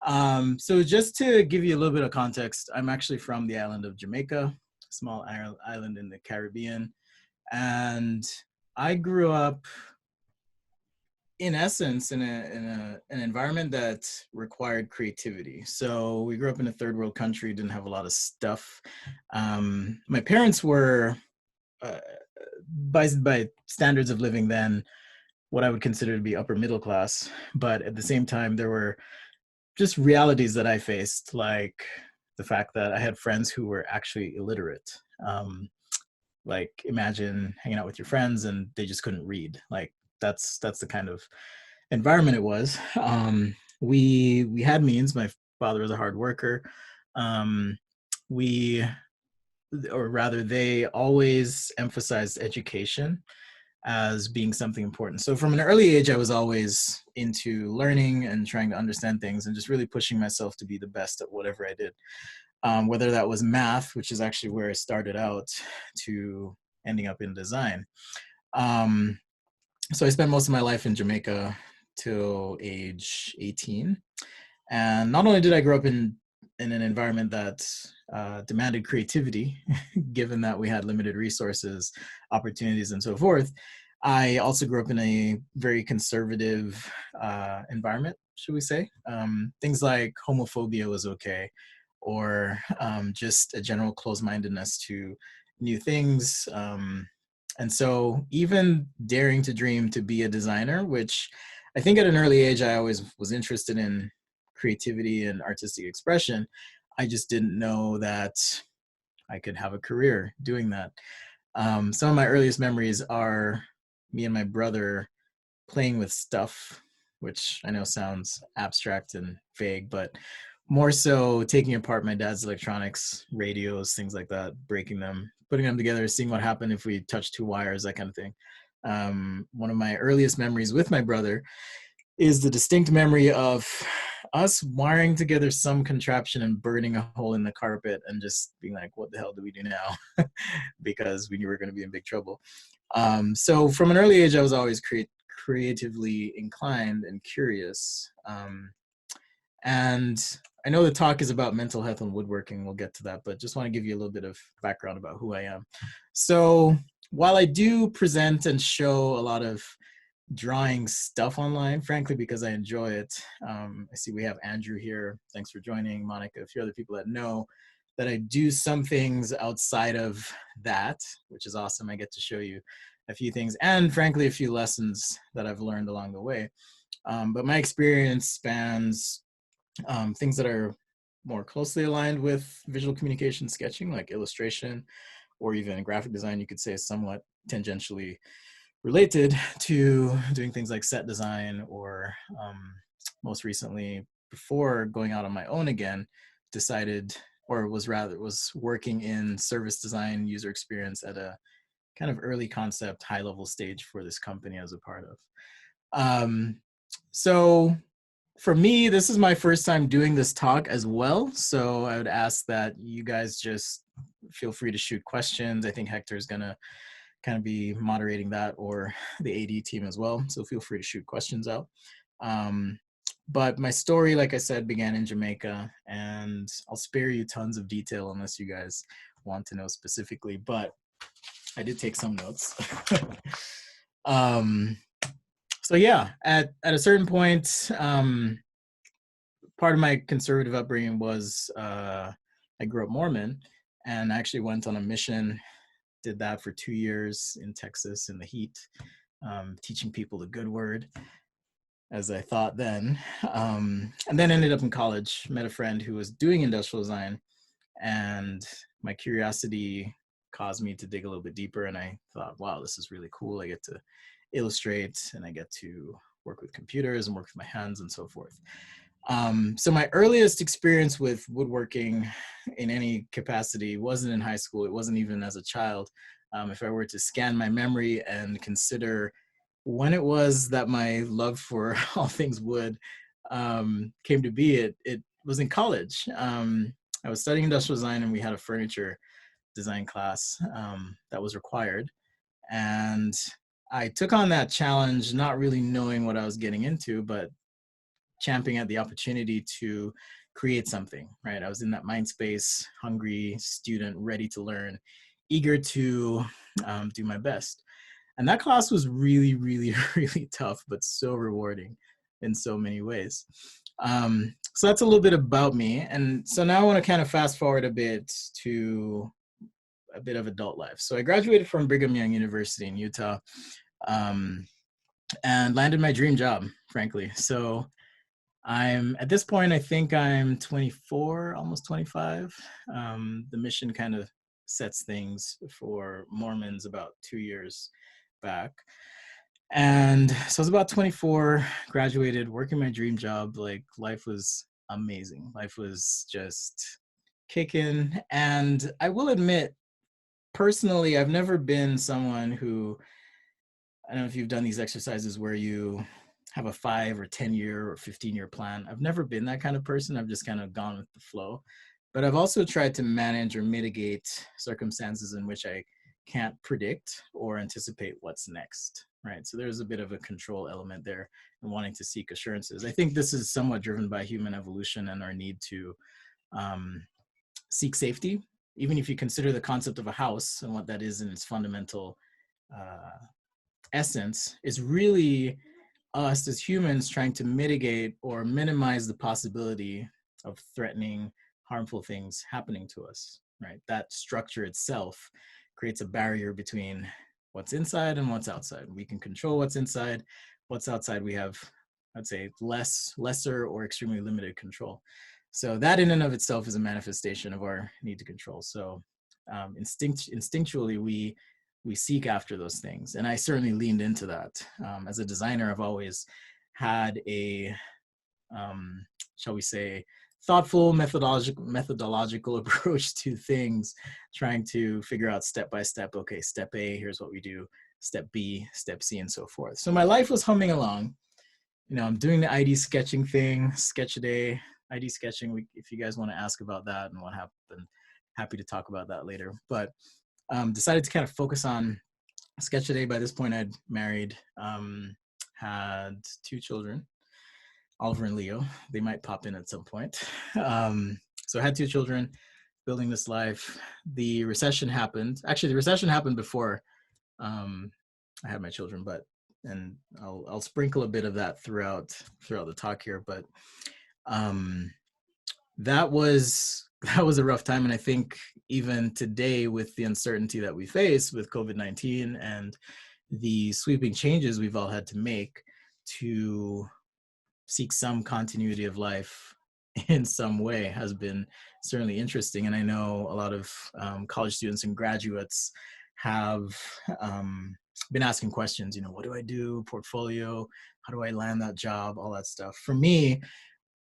So just to give you a little bit of context, I'm actually from the island of Jamaica, a small island in the Caribbean. And I grew up, in essence, an environment that required creativity. So we grew up in a third world country, didn't have a lot of stuff. My parents were, uh, by standards of living then, what I would consider to be upper middle class. But at the same time, there were just realities that I faced, like the fact that I had friends who were actually illiterate. Like imagine hanging out with your friends and they just couldn't read. Like that's the kind of environment it was. We had means. My father was a hard worker. Um, we, or rather, they always emphasized education as being something important. So from an early age, I was always into learning and trying to understand things and just really pushing myself to be the best at whatever I did. Whether that was math, which is actually where I started out, to ending up in design. Um, so I spent most of my life in Jamaica till age 18. And not only did I grow up in an environment that demanded creativity, given that we had limited resources, opportunities, and so forth, I also grew up in a very conservative environment, should we say. Things like homophobia was okay, or just a general closed-mindedness to new things. And so even daring to dream to be a designer, which I think at an early age, I always was interested in creativity and artistic expression. I just didn't know that I could have a career doing that. Some of my earliest memories are me and my brother playing with stuff, which I know sounds abstract and vague, but more so taking apart my dad's electronics, radios, things like that, breaking them, putting them together, seeing what happened if we touched two wires, that kind of thing. One of my earliest memories with my brother is the distinct memory of us wiring together some contraption and burning a hole in the carpet and just being like, what the hell do we do now? Because we knew we were going to be in big trouble. So from an early age, I was always creatively inclined and curious. And I know the talk is about mental health and woodworking. We'll get to that, but just want to give you a little bit of background about who I am. So while I do present and show a lot of drawing stuff online, frankly, because I enjoy it. I see we have Andrew here. Thanks for joining. Monica, a few other people that know that I do some things outside of that, which is awesome. I get to show you a few things and frankly, a few lessons that I've learned along the way. But my experience spans things that are more closely aligned with visual communication sketching, like illustration, or even graphic design, you could say is somewhat tangentially related to doing things like set design, or most recently, before going out on my own again, decided, or was working in service design, user experience at a kind of early concept, high level stage for this company I was a part of. So for me, this is my first time doing this talk as well. So I would ask that you guys just feel free to shoot questions. I think Hector is going to kind of be moderating that, or the AD team as well. So feel free to shoot questions out. But my story, like I said, began in Jamaica, and I'll spare you tons of detail unless you guys want to know specifically, but I did take some notes. So yeah, at a certain point, part of my conservative upbringing was I grew up Mormon, and I actually went on a mission, did that for 2 years in Texas in the heat, teaching people the good word, as I thought then. And then ended up in college, met a friend who was doing industrial design, and my curiosity caused me to dig a little bit deeper, and I thought, wow, this is really cool. I get to illustrate, and I get to work with computers and work with my hands and so forth. So my earliest experience with woodworking in any capacity wasn't in high school. It wasn't even as a child. If I were to scan my memory and consider when it was that my love for all things wood came to be, it was in college. I was studying industrial design, and we had a furniture design class that was required. And I took on that challenge, not really knowing what I was getting into, but champing at the opportunity to create something, right? I was in that mind space, hungry student, ready to learn, eager to do my best. And that class was really, really, really tough, but so rewarding in so many ways. So that's a little bit about me. And so now I want to kind of fast forward a bit to a bit of adult life. So I graduated from Brigham Young University in Utah, and landed my dream job, frankly. So I'm at this point, I think I'm 24, almost 25. The mission kind of sets things for Mormons about 2 years back. And so I was about 24, graduated, working my dream job. Like, life was amazing. Life was just kicking. And I will admit, personally, I've never been someone who, I don't know if you've done these exercises where you have a 5 or 10-year or 15-year plan. I've never been that kind of person. I've just kind of gone with the flow. But I've also tried to manage or mitigate circumstances in which I can't predict or anticipate what's next, right? So there's a bit of a control element there and wanting to seek assurances. I think this is somewhat driven by human evolution and our need to seek safety. Even if you consider the concept of a house and what that is in its fundamental essence, is really us as humans trying to mitigate or minimize the possibility of threatening, harmful things happening to us, right? That structure itself creates a barrier between what's inside and what's outside. We can control what's inside. What's outside, we have, I'd say, lesser or extremely limited control. So that in and of itself is a manifestation of our need to control. So instinctually, we seek after those things. And I certainly leaned into that. As a designer, I've always had a, shall we say, thoughtful methodological approach to things, trying to figure out step by step, okay, step A, here's what we do, step B, step C, and so forth. So my life was humming along. You know, I'm doing the ID sketching thing, sketch a day, ID sketching. If you guys want to ask about that and what happened, happy to talk about that later. But decided to kind of focus on sketch a day. By this point, I'd married, had 2 children, Oliver and Leo. They might pop in at some point. So I had 2 children, building this life. The recession happened. Actually, the recession happened before I had my children, but, and I'll sprinkle a bit of that throughout the talk here. But that was a rough time. And I think even today, with the uncertainty that we face with COVID-19 and the sweeping changes we've all had to make to seek some continuity of life in some way, has been certainly interesting. And I know a lot of college students and graduates have been asking questions, you know, what do I do, portfolio, how do I land that job, all that stuff. For me,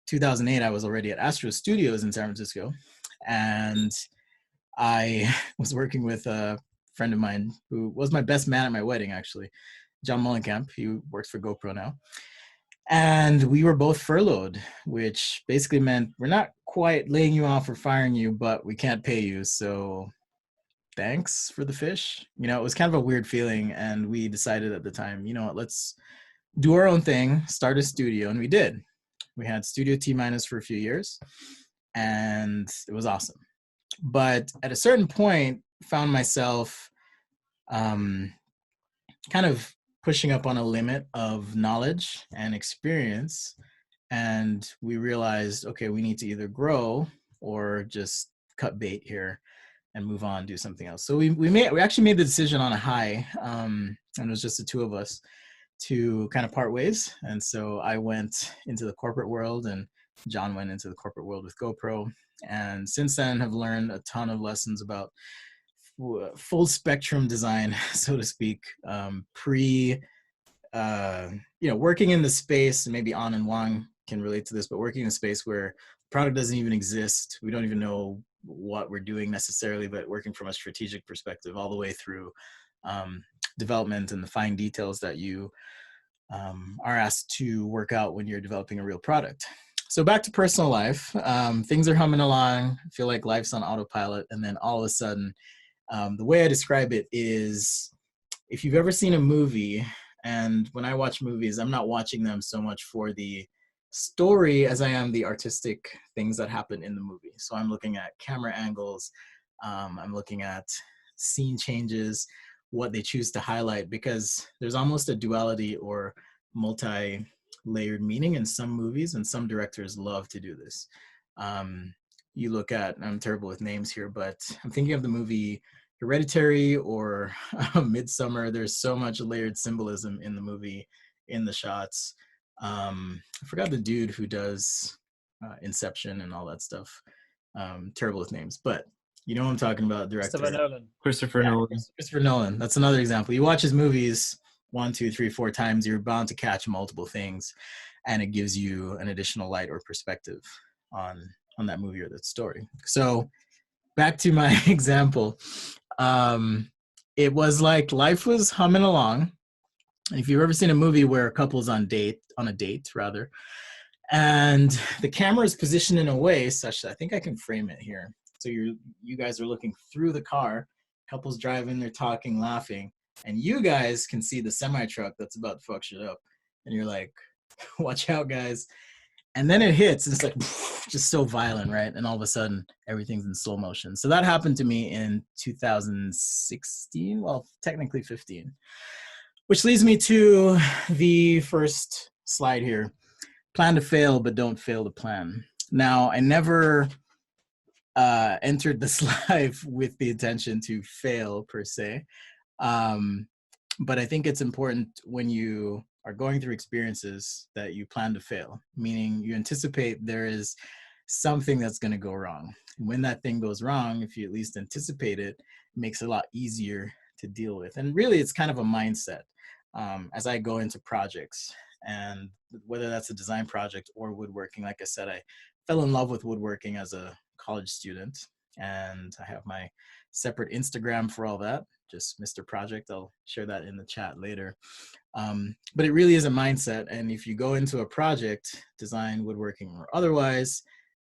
2008, I was already at Astro Studios in San Francisco, and I was working with a friend of mine who was my best man at my wedding, actually, John Mullenkamp. He works for GoPro now. And we were both furloughed, which basically meant we're not quite laying you off or firing you, but we can't pay you. So thanks for the fish. You know, it was kind of a weird feeling. And we decided at the time, you know what, let's do our own thing, start a studio. And we did. We had Studio Tminus for a few years, and it was awesome. But at a certain point, found myself kind of pushing up on a limit of knowledge and experience. And we realized, okay, we need to either grow or just cut bait here and move on, do something else. So we actually made the decision on a high, and it was just the 2 of us, to kind of part ways. And so I went into the corporate world, and John went into the corporate world with GoPro. And since then have learned a ton of lessons about full spectrum design, so to speak, you know, working in the space, and maybe An and Wang can relate to this, but working in a space where the product doesn't even exist. We don't even know what we're doing necessarily, but working from a strategic perspective all the way through development and the fine details that you are asked to work out when you're developing a real product. So back to personal life, things are humming along. I feel like life's on autopilot. And then all of a sudden, the way I describe it is, if you've ever seen a movie, and when I watch movies, I'm not watching them so much for the story as I am the artistic things that happen in the movie. So I'm looking at camera angles, I'm looking at scene changes, what they choose to highlight, because there's almost a duality or multi-layered meaning in some movies, and some directors love to do this. You look at, I'm terrible with names here, but I'm thinking of the movie Hereditary or Midsummer. There's so much layered symbolism in the movie, in the shots. I forgot the dude who does Inception and all that stuff. Terrible with names, but you know what I'm talking about, director. Christopher Nolan. Christopher Nolan. That's another example. You watch his movies 1, 2, 3, 4 times, you're bound to catch multiple things, and it gives you an additional light or perspective on that movie or that story. So back to my example. It was like life was humming along. If you've ever seen a movie where a couple's on a date rather, and the camera is positioned in a way such that I think I can frame it here. So you guys are looking through the car, couples driving, they're talking, laughing, and you guys can see the semi-truck that's about to fuck shit up. And you're like, watch out, guys. And then it hits, and it's like just so violent, right? And all of a sudden, everything's in slow motion. So that happened to me in 2016, well, technically 15. Which leads me to the first slide here. Plan to fail, but don't fail to plan. Now, I never entered this life with the intention to fail per se. But I think it's important when you are going through experiences that you plan to fail, meaning you anticipate there is something that's going to go wrong. When that thing goes wrong, if you at least anticipate it, it makes it a lot easier to deal with. And really, it's kind of a mindset. As I go into projects, and whether that's a design project or woodworking, like I said, I fell in love with woodworking as a college student, and I have my separate Instagram for all that, just Mr. Project. I'll share that in the chat later. But it really is a mindset, and if you go into a project, design, woodworking, or otherwise,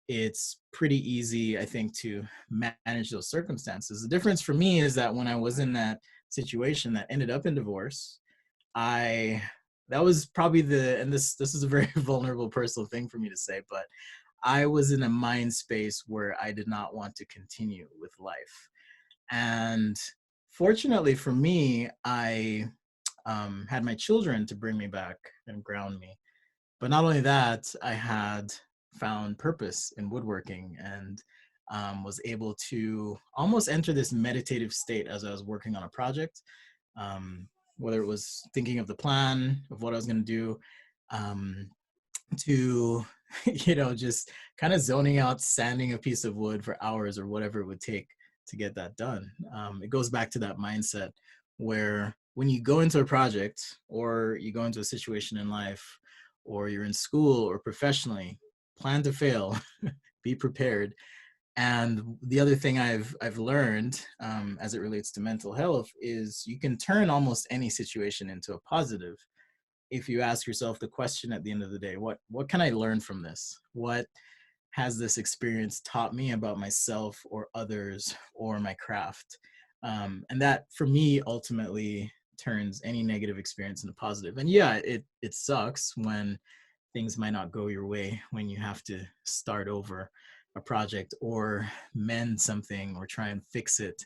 it's pretty easy, I think, to manage those circumstances. The difference for me is that when I was in that situation that ended up in divorce, that was probably and this is a very vulnerable personal thing for me to say, but I was in a mind space where I did not want to continue with life. And fortunately for me, I had my children to bring me back and ground me. But not only that, I had found purpose in woodworking and was able to almost enter this meditative state as I was working on a project. Whether it was thinking of the plan of what I was going to do, to, just kind of zoning out, sanding a piece of wood for hours or whatever it would take to get that done. It goes back to that mindset where when you go into a project or you go into a situation in life or you're in school or professionally, plan to fail, be prepared. And the other thing I've learned as it relates to mental health is you can turn almost any situation into a positive if you ask yourself the question at the end of the day, what can I learn from this? What has this experience taught me about myself or others or my craft? And that, for me, ultimately turns any negative experience into positive. And yeah, it sucks when things might not go your way, when you have to start over a project or mend something or try and fix it.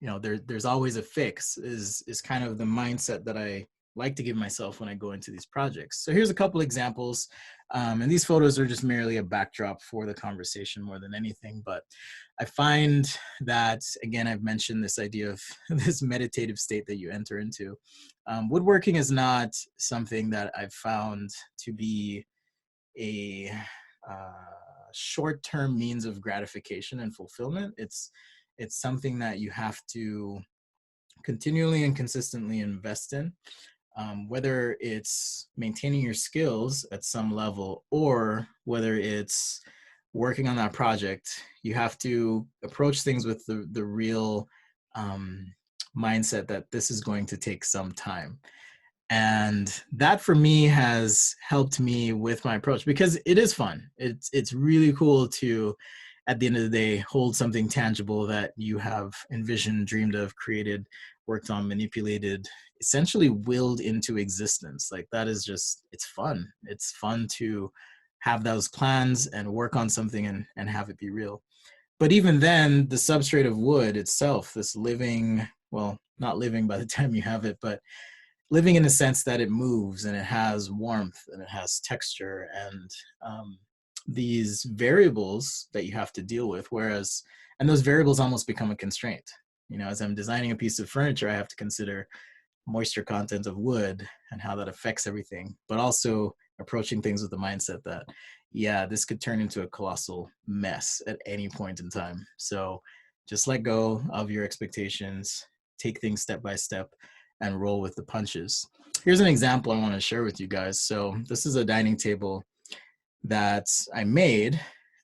There's always a fix is kind of the mindset that I like to give myself when I go into these projects. So here's a couple examples. And these photos are just merely a backdrop for the conversation more than anything. But I find that, again, I've mentioned this idea of this meditative state that you enter into. Woodworking is not something that I've found to be a short-term means of gratification and fulfillment. It's something that you have to continually and consistently invest in, whether it's maintaining your skills at some level or whether it's working on that project. You have to approach things with the real mindset that this is going to take some time. And that for me has helped me with my approach because it is fun. It's really cool to, at the end of the day, hold something tangible that you have envisioned, dreamed of, created, worked on, manipulated, essentially willed into existence. Like that is just, it's fun. It's fun to have those plans and work on something and have it be real. But even then, the substrate of wood itself, this living, well, not living by the time you have it, but living in the sense that it moves and it has warmth and it has texture and these variables that you have to deal with. Whereas, and those variables almost become a constraint. You know, as I'm designing a piece of furniture, I have to consider moisture content of wood and how that affects everything, but also approaching things with the mindset that, yeah, this could turn into a colossal mess at any point in time. So just let go of your expectations, take things step by step, and roll with the punches. Here's an example I want to share with you guys. So this is a dining table that I made,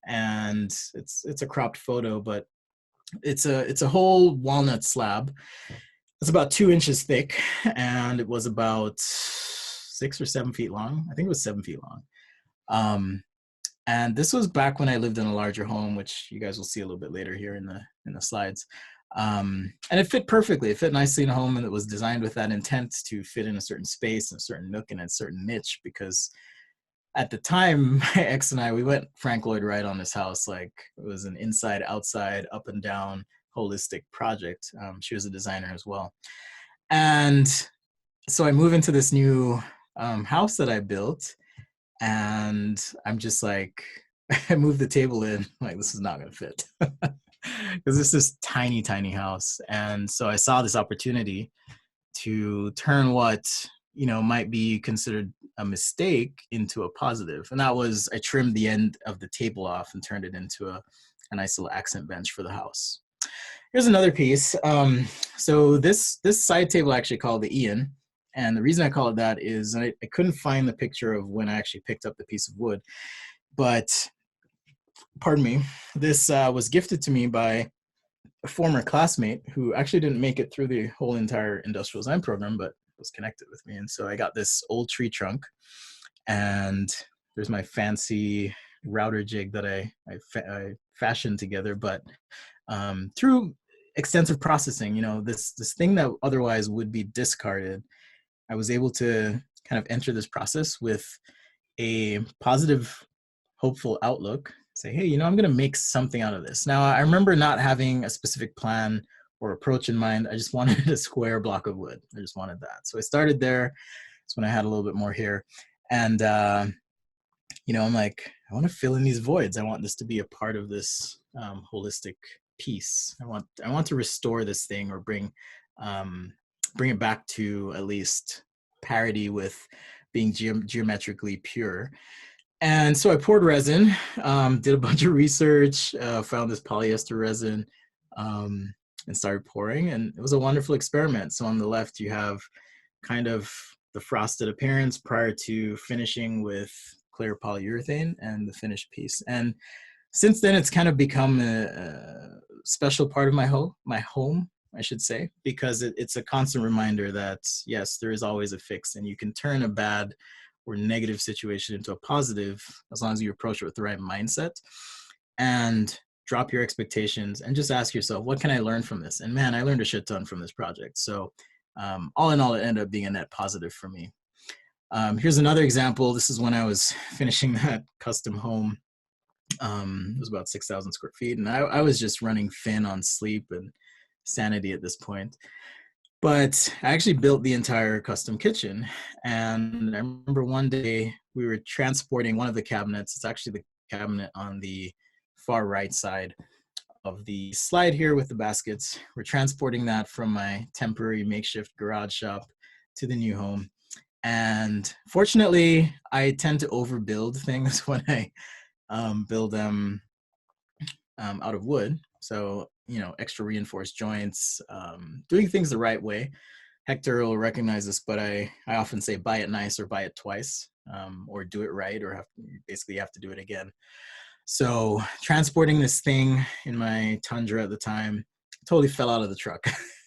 and it's a cropped photo, but it's a whole walnut slab. It's about 2 inches thick, and it was about 6 or 7 feet long. I think it was 7 feet long. And this was back when I lived in a larger home, which you guys will see a little bit later here in the slides. And it fit perfectly. It fit nicely in a home, and it was designed with that intent to fit in a certain space, and a certain nook, and a certain niche. Because at the time, my ex and I, we went Frank Lloyd Wright on this house. Like it was an inside, outside, up and down, holistic project. She was a designer as well. And so I move into this new house that I built, and I'm just like, I moved the table in, like, this is not going to fit. Because it's this tiny, tiny house. And so I saw this opportunity to turn what, you know, might be considered a mistake into a positive. And that was, I trimmed the end of the table off and turned it into a nice little accent bench for the house. Here's another piece. So this side table I actually called the Ian. And the reason I call it that is I couldn't find the picture of when I actually picked up the piece of wood. But, pardon me, this was gifted to me by a former classmate who actually didn't make it through the whole entire industrial design program, but was connected with me. And so I got this old tree trunk, and there's my fancy router jig that I fashioned together. But through extensive processing, you know, this thing that otherwise would be discarded, I was able to kind of enter this process with a positive, hopeful outlook. Say, hey, you know, I'm going to make something out of this. Now, I remember not having a specific plan or approach in mind. I just wanted a square block of wood. I just wanted that. So I started there. That's when I had a little bit more here. And, you know, I'm like, I want to fill in these voids. I want this to be a part of this holistic piece. I want to restore this thing, or bring it back to at least parity with being geometrically pure. And so I poured resin, did a bunch of research, found this polyester resin, and started pouring. And it was a wonderful experiment. So on the left, you have kind of the frosted appearance prior to finishing with clear polyurethane and the finished piece. And since then, it's kind of become a special part of my home, I should say, because it's a constant reminder that, yes, there is always a fix, and you can turn a bad or negative situation into a positive as long as you approach it with the right mindset and drop your expectations and just ask yourself, what can I learn from this? And man, I learned a shit ton from this project. So all in all, it ended up being a net positive for me. Here's another example. This is when I was finishing that custom home. It was about 6,000 square feet, and I was just running thin on sleep and sanity at this point. But I actually built the entire custom kitchen. And I remember one day we were transporting one of the cabinets. It's actually the cabinet on the far right side of the slide here with the baskets. We're transporting that from my temporary makeshift garage shop to the new home. And fortunately, I tend to overbuild things when I build them out of wood. So, you know, extra reinforced joints, doing things the right way. Hector will recognize this, but I often say buy it nice or buy it twice, or do it right, or basically you have to do it again. So transporting this thing in my Tundra at the time, totally fell out of the truck.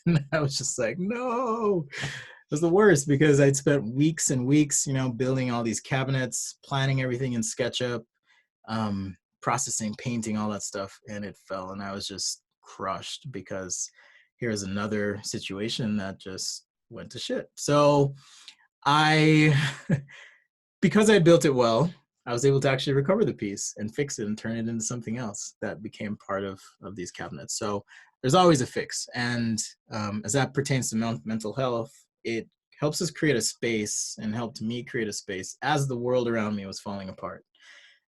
And I was just like, no. It was the worst, because I'd spent weeks and weeks, you know, building all these cabinets, planning everything in SketchUp, processing, painting, all that stuff, and it fell. And I was just crushed, because here's another situation that just went to shit. So I, because I built it well, I was able to actually recover the piece and fix it and turn it into something else that became part of these cabinets. So there's always a fix. And as that pertains to mental health, it helps us create a space and helped me create a space as the world around me was falling apart.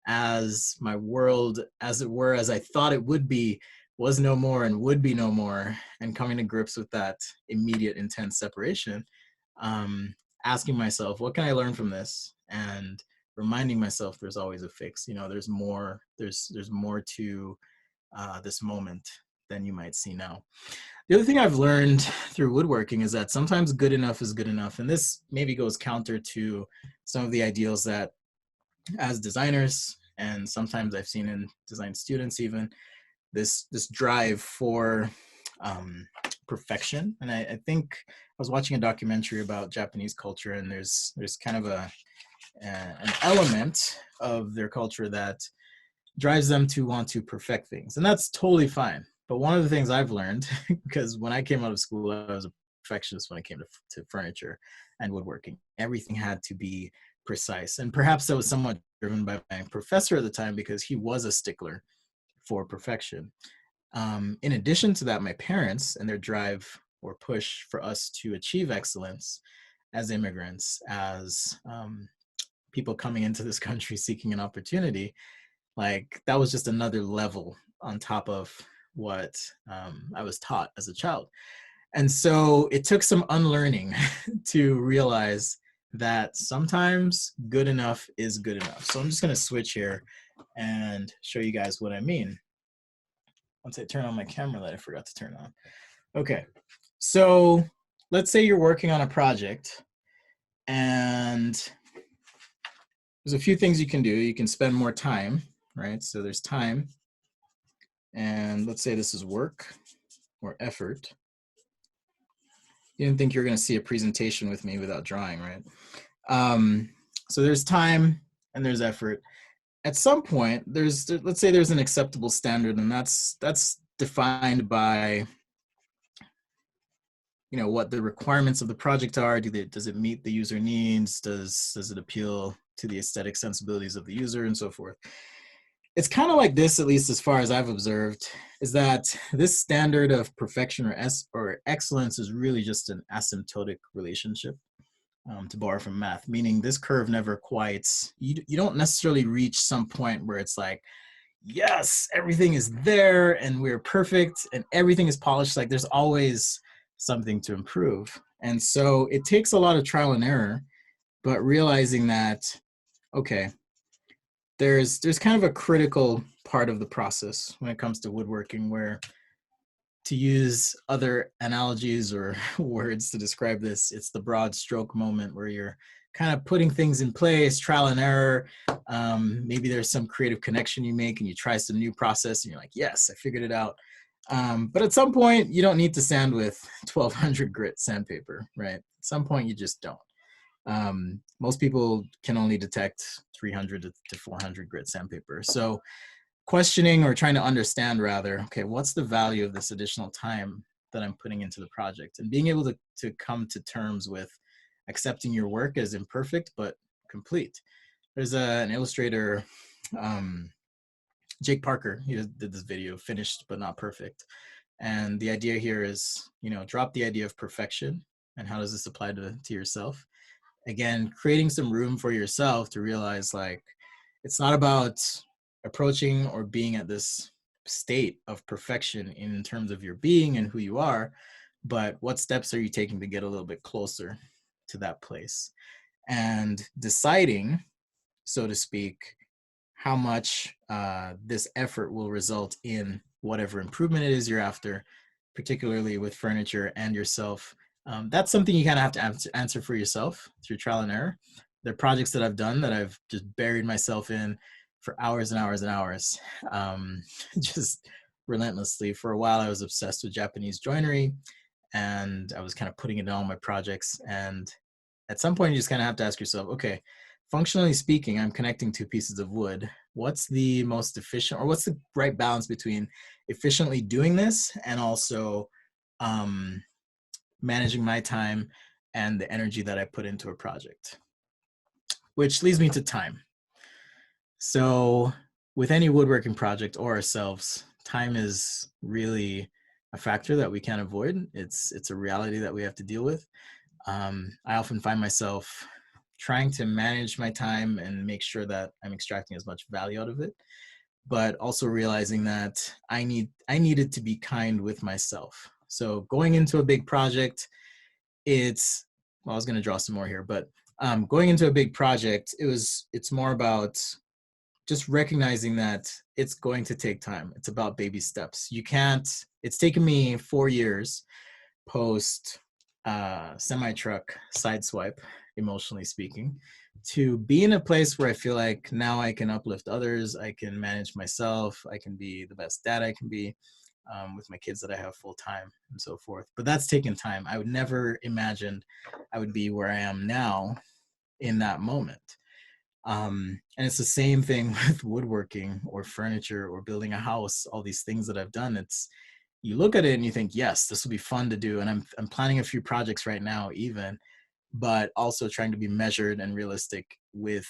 As my world, as it were, as I thought it would be, was no more and would be no more, and coming to grips with that immediate, intense separation, asking myself, what can I learn from this? And reminding myself there's always a fix. You know, there's more to this moment than you might see now. The other thing I've learned through woodworking is that sometimes good enough is good enough. And this maybe goes counter to some of the ideals that as designers, and sometimes I've seen in design students even, this drive for perfection. And I think I was watching a documentary about Japanese culture, and there's kind of an element of their culture that drives them to want to perfect things. And that's totally fine. But one of the things I've learned, because when I came out of school, I was a perfectionist when it came to furniture and woodworking. Everything had to be precise. And perhaps that was somewhat driven by my professor at the time, because he was a stickler for perfection. In addition to that, my parents and their drive or push for us to achieve excellence as immigrants, as people coming into this country seeking an opportunity, like that was just another level on top of what I was taught as a child. And so it took some unlearning to realize that sometimes good enough is good enough. So I'm just going to switch here and show you guys what I mean. Once I turn on my camera that I forgot to turn on. Okay, so let's say you're working on a project and there's a few things you can do. You can spend more time, right? So there's time. And let's say this is work or effort. You didn't think you were going to see a presentation with me without drawing, right? So there's time and there's effort. At some point, let's say there's an acceptable standard, and that's defined by, you know, what the requirements of the project are. Does it meet the user needs? Does it appeal to the aesthetic sensibilities of the user, and so forth? It's kind of like this, at least as far as I've observed, is that this standard of perfection or excellence is really just an asymptotic relationship, to borrow from math, meaning this curve never quite, you don't necessarily reach some point where it's like, yes, everything is there and we're perfect and everything is polished. Like there's always something to improve. And so it takes a lot of trial and error, but realizing that, okay, there's kind of a critical part of the process when it comes to woodworking where, to use other analogies or words to describe this, it's the broad stroke moment where you're kind of putting things in place, trial and error. Maybe there's some creative connection you make and you try some new process and you're like, yes, I figured it out. But at some point, you don't need to sand with 1200 grit sandpaper, right? At some point, you just don't. Most people can only detect 300 to 400 grit sandpaper. So questioning or trying to understand rather, okay, what's the value of this additional time that I'm putting into the project, and being able to come to terms with accepting your work as imperfect but complete. There's an illustrator, Jake Parker, he did this video, Finished but Not Perfect. And the idea here is, you know, drop the idea of perfection and how does this apply to yourself? Again, creating some room for yourself to realize, like, it's not about approaching or being at this state of perfection in terms of your being and who you are, but what steps are you taking to get a little bit closer to that place, and deciding, so to speak, how much this effort will result in whatever improvement it is you're after, particularly with furniture and yourself. That's something you kind of have to answer for yourself through trial and error. There are projects that I've done that I've just buried myself in for hours and hours and hours, just relentlessly. For a while, I was obsessed with Japanese joinery, and I was kind of putting it in all my projects. And at some point, you just kind of have to ask yourself, okay, functionally speaking, I'm connecting two pieces of wood. What's the most efficient, or what's the right balance between efficiently doing this and also managing my time and the energy that I put into a project, which leads me to time. So with any woodworking project or ourselves, time is really a factor that we can't avoid. It's a reality that we have to deal with. I often find myself trying to manage my time and make sure that I'm extracting as much value out of it, but also realizing that I needed to be kind with myself. So going into a big project, I was going to draw some more here, but going into a big project, it's more about just recognizing that it's going to take time. It's about baby steps. It's taken me 4 years post semi-truck sideswipe, emotionally speaking, to be in a place where I feel like now I can uplift others, I can manage myself, I can be the best dad I can be with my kids that I have full time and so forth. But that's taken time. I would never imagined I would be where I am now in that moment. And it's the same thing with woodworking or furniture or building a house, all these things that I've done. You look at it and you think, yes, this will be fun to do. And I'm planning a few projects right now even, but also trying to be measured and realistic with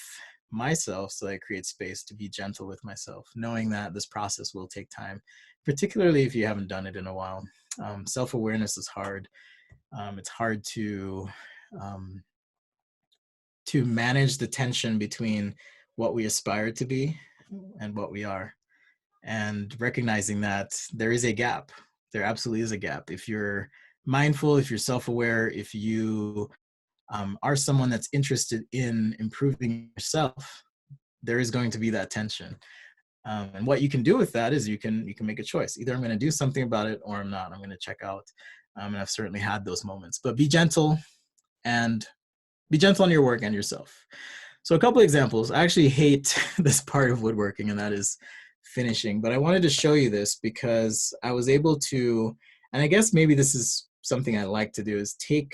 myself so that I create space to be gentle with myself, knowing that this process will take time, particularly if you haven't done it in a while. Self-awareness is hard. It's hard to manage the tension between what we aspire to be and what we are, and recognizing that there is a gap. There absolutely is a gap. If you're mindful, if you're self-aware, if you are someone that's interested in improving yourself, there is going to be that tension. And what you can do with that is you can make a choice. Either I'm going to do something about it or I'm not. I'm going to check out. And I've certainly had those moments. But be gentle, and be gentle on your work and yourself. So a couple of examples. I actually hate this part of woodworking, and that is finishing. But I wanted to show you this because I was able to, and I guess maybe this is something I like to do, is take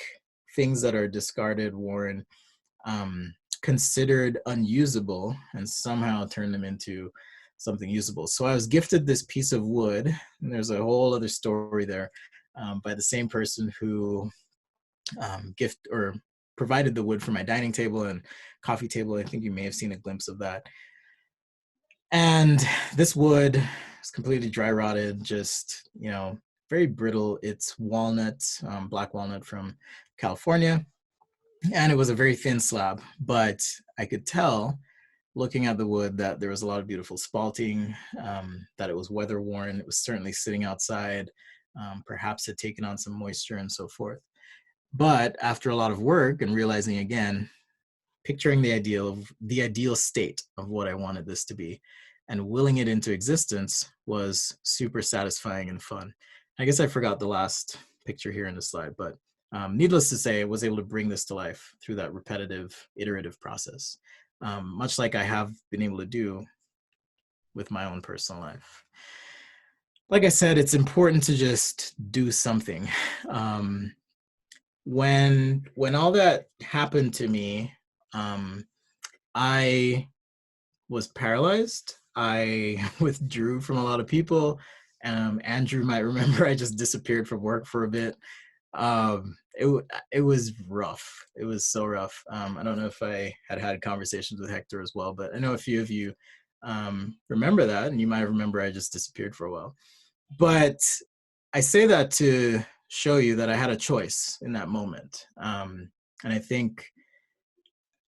things that are discarded, worn, considered unusable, and somehow turn them into something usable. So I was gifted this piece of wood, and there's a whole other story there, by the same person who provided the wood for my dining table and coffee table. I think you may have seen a glimpse of that. And this wood is completely dry rotted, just, very brittle. It's walnut, black walnut from California. And it was a very thin slab, but I could tell looking at the wood that there was a lot of beautiful spalting, that it was weather worn. It was certainly sitting outside, perhaps had taken on some moisture and so forth. But after a lot of work and realizing, again, picturing the ideal state of what I wanted this to be and willing it into existence was super satisfying and fun. I guess I forgot the last picture here in the slide, but needless to say, I was able to bring this to life through that repetitive, iterative process, much like I have been able to do with my own personal life. Like I said, it's important to just do something. When all that happened to me, I was paralyzed. I withdrew from a lot of people. Andrew might remember I just disappeared from work for a bit. It was rough. It was so rough. I don't know if I had conversations with Hector as well, but I know a few of you remember that, and you might remember I just disappeared for a while. But I say that to show you that I had a choice in that moment. And I think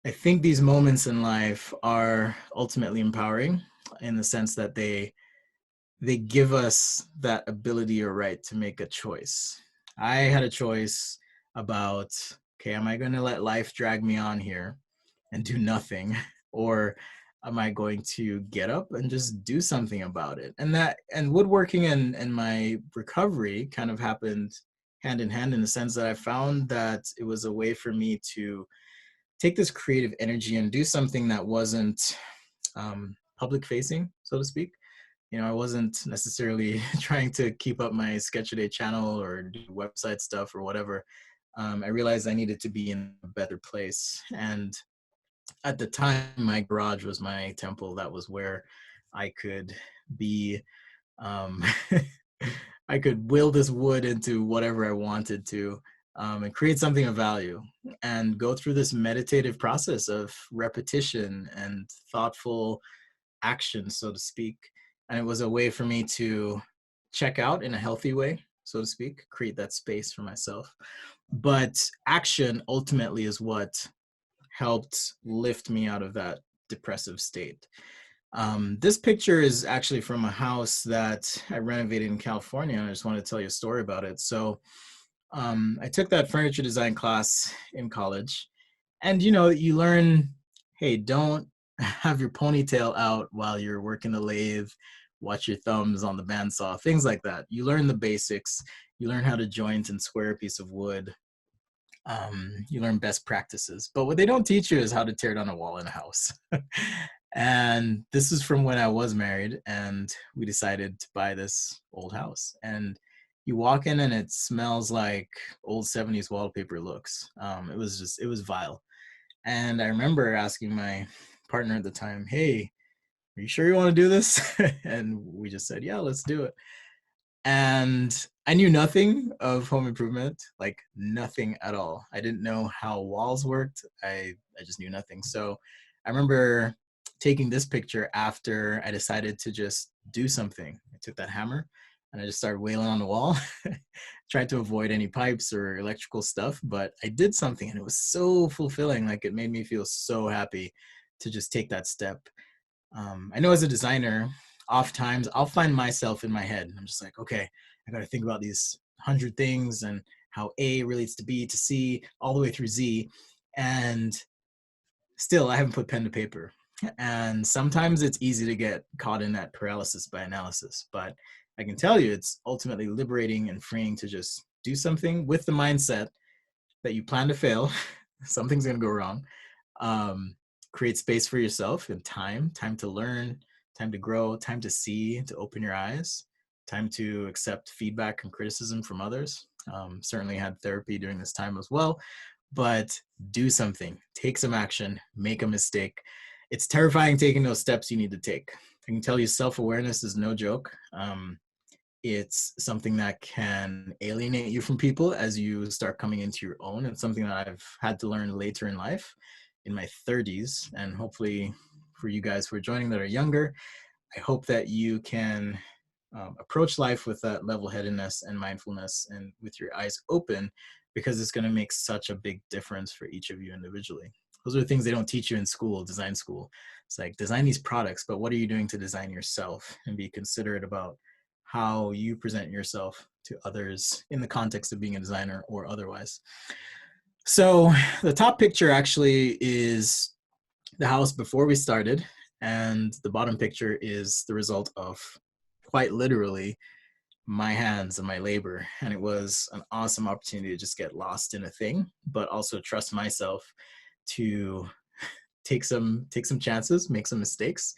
these moments in life are ultimately empowering in the sense that they give us that ability or right to make a choice. I had a choice about, okay, am I going to let life drag me on here and do nothing, or am I going to get up and just do something about it? And woodworking and my recovery kind of happened hand in hand, in the sense that I found that it was a way for me to take this creative energy and do something that wasn't public facing, so to speak. I wasn't necessarily trying to keep up my Sketch a Day channel or do website stuff or whatever. I realized I needed to be in a better place. And at the time, my garage was my temple. That was where I could be, I could will this wood into whatever I wanted to. and create something of value and go through this meditative process of repetition and thoughtful action, so to speak. And it was a way for me to check out in a healthy way, so to speak, create that space for myself. But action ultimately is what helped lift me out of that depressive state. This picture is actually from a house that I renovated in California, and I just wanted to tell you a story about it. So I took that furniture design class in college, and you learn, hey, don't have your ponytail out while you're working the lathe, watch your thumbs on the bandsaw, things like that. You learn the basics, you learn how to joint and square a piece of wood, you learn best practices. But what they don't teach you is how to tear down a wall in a house. And this is from when I was married, and we decided to buy this old house. And you walk in and it smells like old 70s wallpaper looks. It was vile. And I remember asking my partner at the time, hey, are you sure you want to do this? And we just said, yeah, let's do it. And I knew nothing of home improvement, like nothing at all. I didn't know how walls worked. I just knew nothing. So I remember taking this picture after I decided to just do something. I took that hammer and I just started wailing on the wall, tried to avoid any pipes or electrical stuff, but I did something and it was so fulfilling. Like, it made me feel so happy to just take that step. I know as a designer, oftentimes I'll find myself in my head. I'm just like, okay, I got to think about these 100 things and how A relates to B to C all the way through Z. And still, I haven't put pen to paper. And sometimes it's easy to get caught in that paralysis by analysis. But I can tell you, it's ultimately liberating and freeing to just do something with the mindset that you plan to fail. Something's going to go wrong. Create space for yourself and time to learn, time to grow, time to see, to open your eyes, time to accept feedback and criticism from others. Certainly had therapy during this time as well, but do something, take some action, make a mistake. It's terrifying taking those steps you need to take. I can tell you self-awareness is no joke. It's something that can alienate you from people as you start coming into your own. It's something that I've had to learn later in life, in my 30s, and hopefully for you guys who are joining that are younger, I hope that you can approach life with that level-headedness and mindfulness and with your eyes open, because it's going to make such a big difference for each of you individually. Those are the things they don't teach you in school, design school. It's like, design these products, but what are you doing to design yourself? And be considerate about how you present yourself to others in the context of being a designer or otherwise. So the top picture actually is the house before we started, and the bottom picture is the result of, quite literally, my hands and my labor. And it was an awesome opportunity to just get lost in a thing, but also trust myself to take some chances, make some mistakes.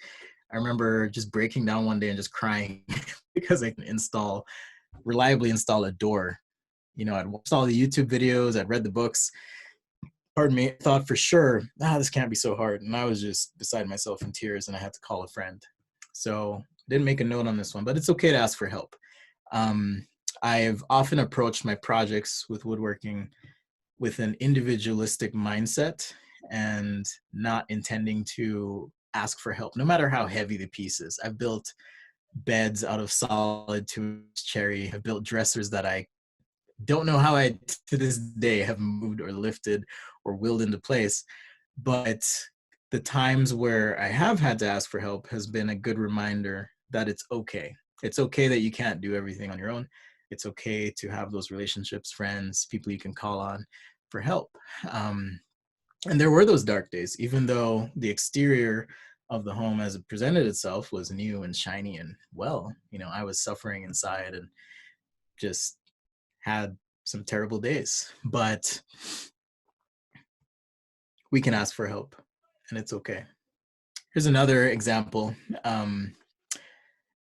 I remember just breaking down one day and just crying because I can reliably install a door. I'd watched all the YouTube videos, I'd read the books, pardon me, thought for sure, this can't be so hard. And I was just beside myself in tears, and I had to call a friend. So I didn't make a note on this one, but it's okay to ask for help. I've often approached my projects with woodworking with an individualistic mindset and not intending to ask for help, no matter how heavy the piece is. I've built beds out of solid cherry. I've built dressers that I don't know how I, to this day, have moved or lifted or willed into place. But the times where I have had to ask for help has been a good reminder that it's okay. It's okay that you can't do everything on your own. It's okay to have those relationships, friends, people you can call on for help. And there were those dark days, even though the exterior of the home as it presented itself was new and shiny and I was suffering inside and just had some terrible days. But we can ask for help, and it's okay. Here's another example.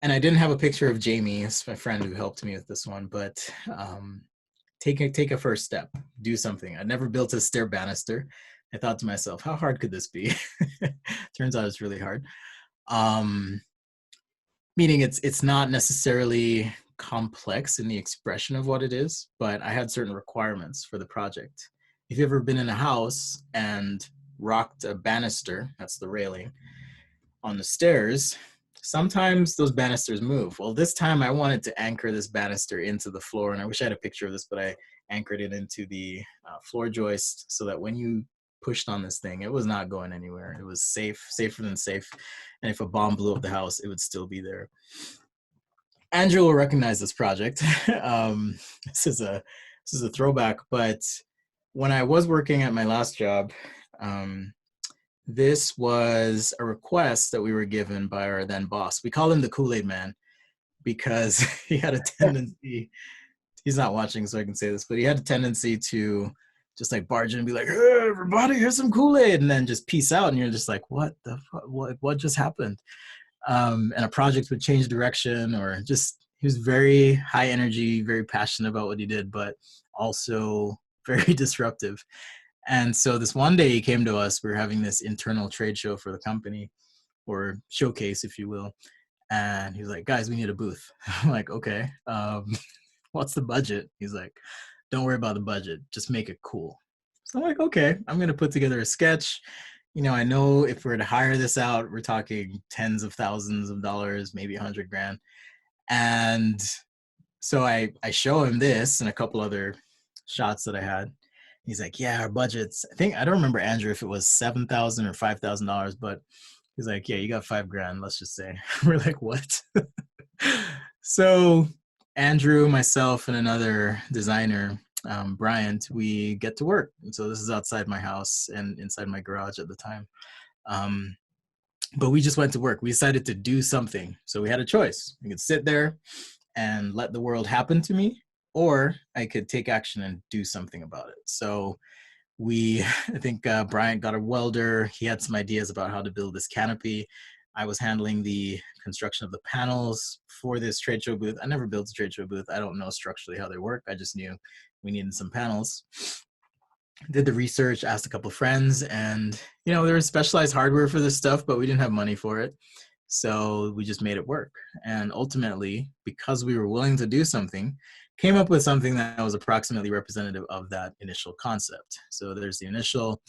And I didn't have a picture of Jamie, it's my friend who helped me with this one, but take a first step, do something. I never built a stair banister. I thought to myself, how hard could this be? Turns out it's really hard. Meaning it's not necessarily complex in the expression of what it is, but I had certain requirements for the project. If you've ever been in a house and rocked a banister, that's the railing, on the stairs, sometimes those banisters move. Well, this time I wanted to anchor this banister into the floor, and I wish I had a picture of this, but I anchored it into the floor joist so that when you pushed on this thing, it was not going anywhere. It was safe, safer than safe. And if a bomb blew up the house, it would still be there. Andrew will recognize this project. This is a throwback, but when I was working at my last job, this was a request that we were given by our then boss. We call him the Kool-Aid Man because he had a tendency, he's not watching so I can say this, but he had a tendency to just like barge in and be like, hey, everybody, here's some Kool-Aid, and then just peace out. And you're just like, what the fuck? What just happened? And a project would change direction, or just, he was very high energy, very passionate about what he did, but also very disruptive. And so this one day he came to us, we were having this internal trade show for the company, or showcase, if you will. And he was like, guys, we need a booth. I'm like, okay, what's the budget? He's like, don't worry about the budget, just make it cool. So I'm like, okay, I'm going to put together a sketch. You know, I know if we're to hire this out, we're talking tens of thousands of dollars, maybe $100,000. And so I show him this and a couple other shots that I had. He's like, yeah, our budget's, I don't remember, Andrew, if it was $7,000 or $5,000, but he's like, yeah, you got $5,000, let's just say. We're like, what? So Andrew, myself, and another designer, Bryant, we get to work. And so this is outside my house and inside my garage at the time. But we just went to work. We decided to do something. So we had a choice. We could sit there and let the world happen to me, or I could take action and do something about it. So I think Bryant got a welder. He had some ideas about how to build this canopy. I was handling the construction of the panels for this trade show booth. I never built a trade show booth. I don't know structurally how they work. I just knew we needed some panels. Did the research, asked a couple of friends, and you know, there was specialized hardware for this stuff, but we didn't have money for it. So we just made it work. And ultimately, because we were willing to do something, came up with something that was approximately representative of that initial concept. So there's the initial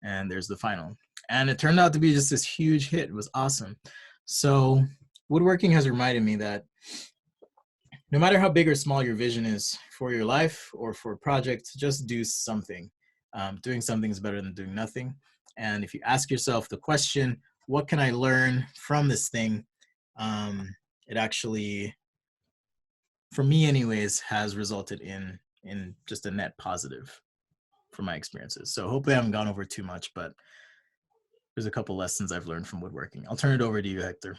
and there's the final. And it turned out to be just this huge hit. It was awesome. So woodworking has reminded me that no matter how big or small your vision is for your life or for a project, just do something. Doing something is better than doing nothing. And if you ask yourself the question, what can I learn from this thing? It actually, for me anyways, has resulted in just a net positive from my experiences. So hopefully I haven't gone over too much, but there's a couple lessons I've learned from woodworking. I'll turn it over to you, Hector.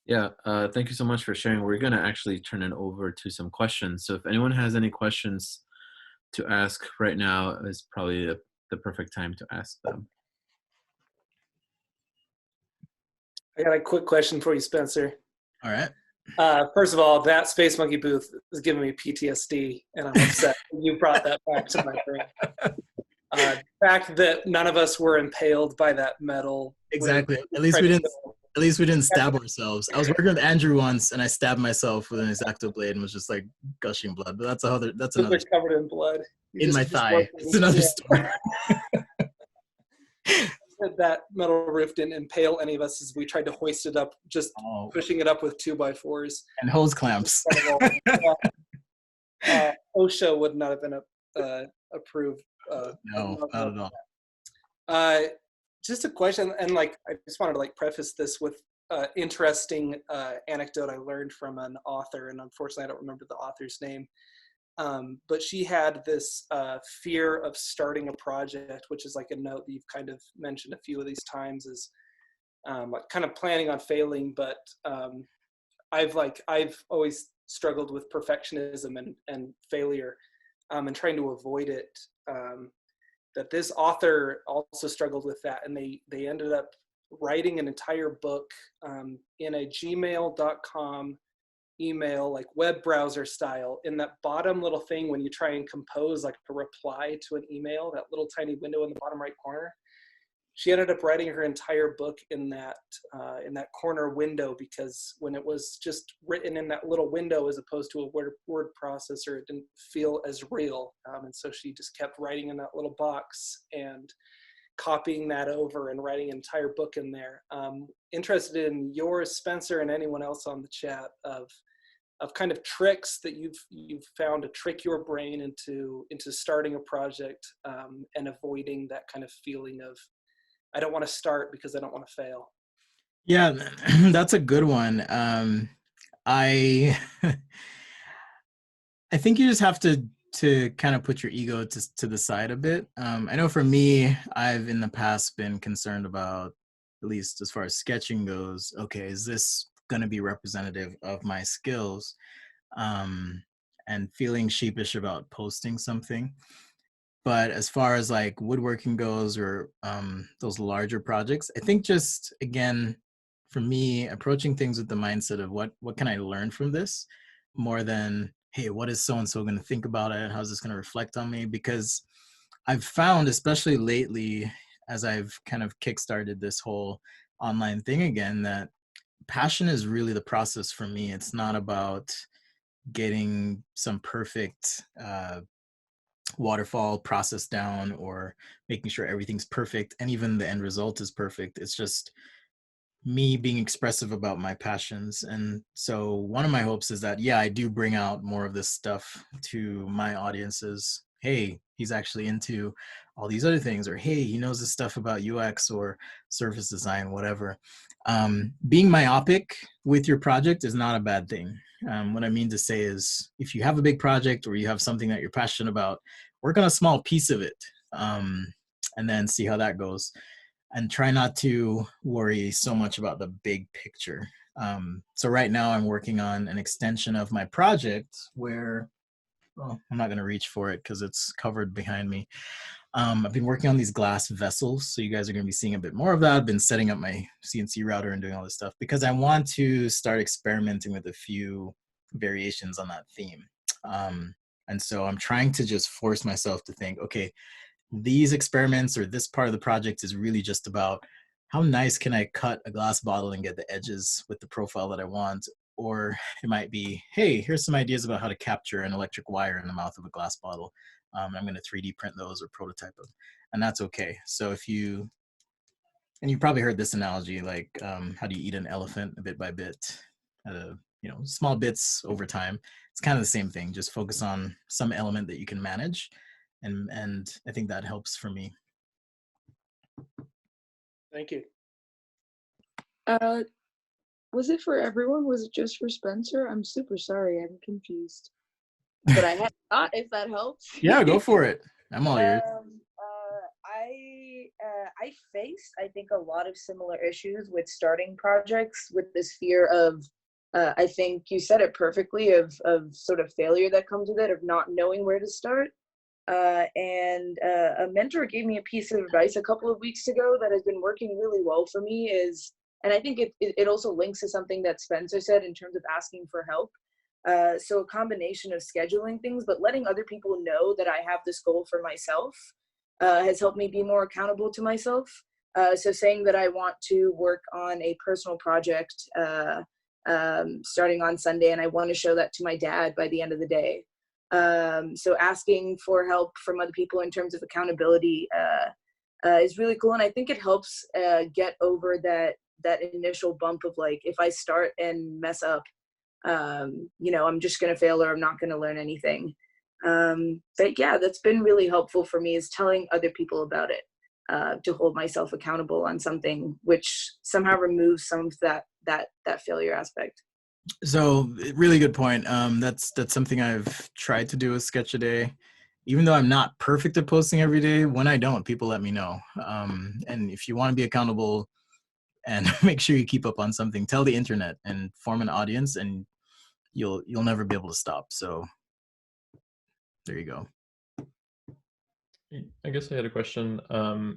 Yeah, thank you so much for sharing. We're going to actually turn it over to some questions. So if anyone has any questions to ask right now, is probably the perfect time to ask them. I got a quick question for you, Spencer. All right. First of all, that Space Monkey booth is giving me PTSD, and I'm upset you brought that back to my brain. The fact that none of us were impaled by that metal. Exactly. At least we didn't stab ourselves. I was working with Andrew once, and I stabbed myself with an X-Acto blade and was just like gushing blood. But that's another. Covered in blood. In my thigh. It's another story. That metal roof didn't impale any of us as we tried to hoist it up, just pushing it up with 2x4s and hose clamps. OSHA would not have been approved. No, not at all. Just a question, and like I just wanted to preface this with interesting anecdote I learned from an author, and unfortunately I don't remember the author's name. But she had this fear of starting a project, which is like a note that you've kind of mentioned a few of these times, is kind of planning on failing. But I've always struggled with perfectionism and failure, and trying to avoid it. That this author also struggled with that, and they ended up writing an entire book in a gmail.com email, like web browser style. In that bottom little thing, when you try and compose like a reply to an email, that little tiny window in the bottom right corner, she ended up writing her entire book in that corner window, because when it was just written in that little window as opposed to a word processor, it didn't feel as real. And so she just kept writing in that little box and copying that over and writing an entire book in there. Interested in yours, Spencer, and anyone else on the chat, of kind of tricks that you've found to trick your brain into starting a project, and avoiding that kind of feeling of, I don't want to start because I don't want to fail. Yeah, that's a good one. I I think you just have to kind of put your ego to the side a bit. I know for me, I've in the past been concerned about, at least as far as sketching goes, okay, is this going to be representative of my skills? And feeling sheepish about posting something. But as far as like woodworking goes, or those larger projects, I think just, again, for me, approaching things with the mindset of what can I learn from this, more than, hey, what is so-and-so going to think about it? How's this going to reflect on me? Because I've found, especially lately, as I've kind of kickstarted this whole online thing again, that passion is really the process for me. It's not about getting some perfect waterfall process down, or making sure everything's perfect and even the end result is perfect. It's just me being expressive about my passions. And so one of my hopes is that, yeah, I do bring out more of this stuff to my audiences. Hey, he's actually into all these other things, or hey, he knows this stuff about UX or surface design, whatever. Being myopic with your project is not a bad thing. What I mean to say is, if you have a big project or you have something that you're passionate about, work on a small piece of it, and then see how that goes. And try not to worry so much about the big picture. So right now I'm working on an extension of my project where, well, I'm not going to reach for it because it's covered behind me. I've been working on these glass vessels, so you guys are going to be seeing a bit more of that. I've been setting up my CNC router and doing all this stuff because I want to start experimenting with a few variations on that theme. And so I'm trying to just force myself to think, okay, these experiments or this part of the project is really just about how nice can I cut a glass bottle and get the edges with the profile that I want. Or it might be, hey, here's some ideas about how to capture an electric wire in the mouth of a glass bottle. I'm going to 3D print those or prototype them, and that's okay. So if you, and you probably heard this analogy, like how do you eat an elephant bit by bit, small bits over time. It's kind of the same thing. Just focus on some element that you can manage, and I think that helps for me. Thank you. Was it for everyone? Was it just for Spencer? I'm super sorry. I'm confused. But I had thought, if that helps. Yeah, go for it. I'm all ears. I faced, I think, a lot of similar issues with starting projects, with this fear of, I think you said it perfectly, of sort of failure that comes with it, of not knowing where to start. And a mentor gave me a piece of advice a couple of weeks ago that has been working really well for me is, and I think it also links to something that Spencer said in terms of asking for help. So a combination of scheduling things, but letting other people know that I have this goal for myself has helped me be more accountable to myself. So saying that I want to work on a personal project starting on Sunday, and I want to show that to my dad by the end of the day. So asking for help from other people in terms of accountability is really cool. And I think it helps get over that initial bump of like, if I start and mess up, I'm just going to fail or I'm not going to learn anything. But yeah, that's been really helpful for me, is telling other people about it, to hold myself accountable on something, which somehow removes some of that failure aspect. So really good point. That's something I've tried to do with Sketch a Day. Even though I'm not perfect at posting every day, when I don't, people let me know. And if you want to be accountable and make sure you keep up on something, tell the internet and form an audience, and you'll never be able to stop. So there you go. I guess I had a question.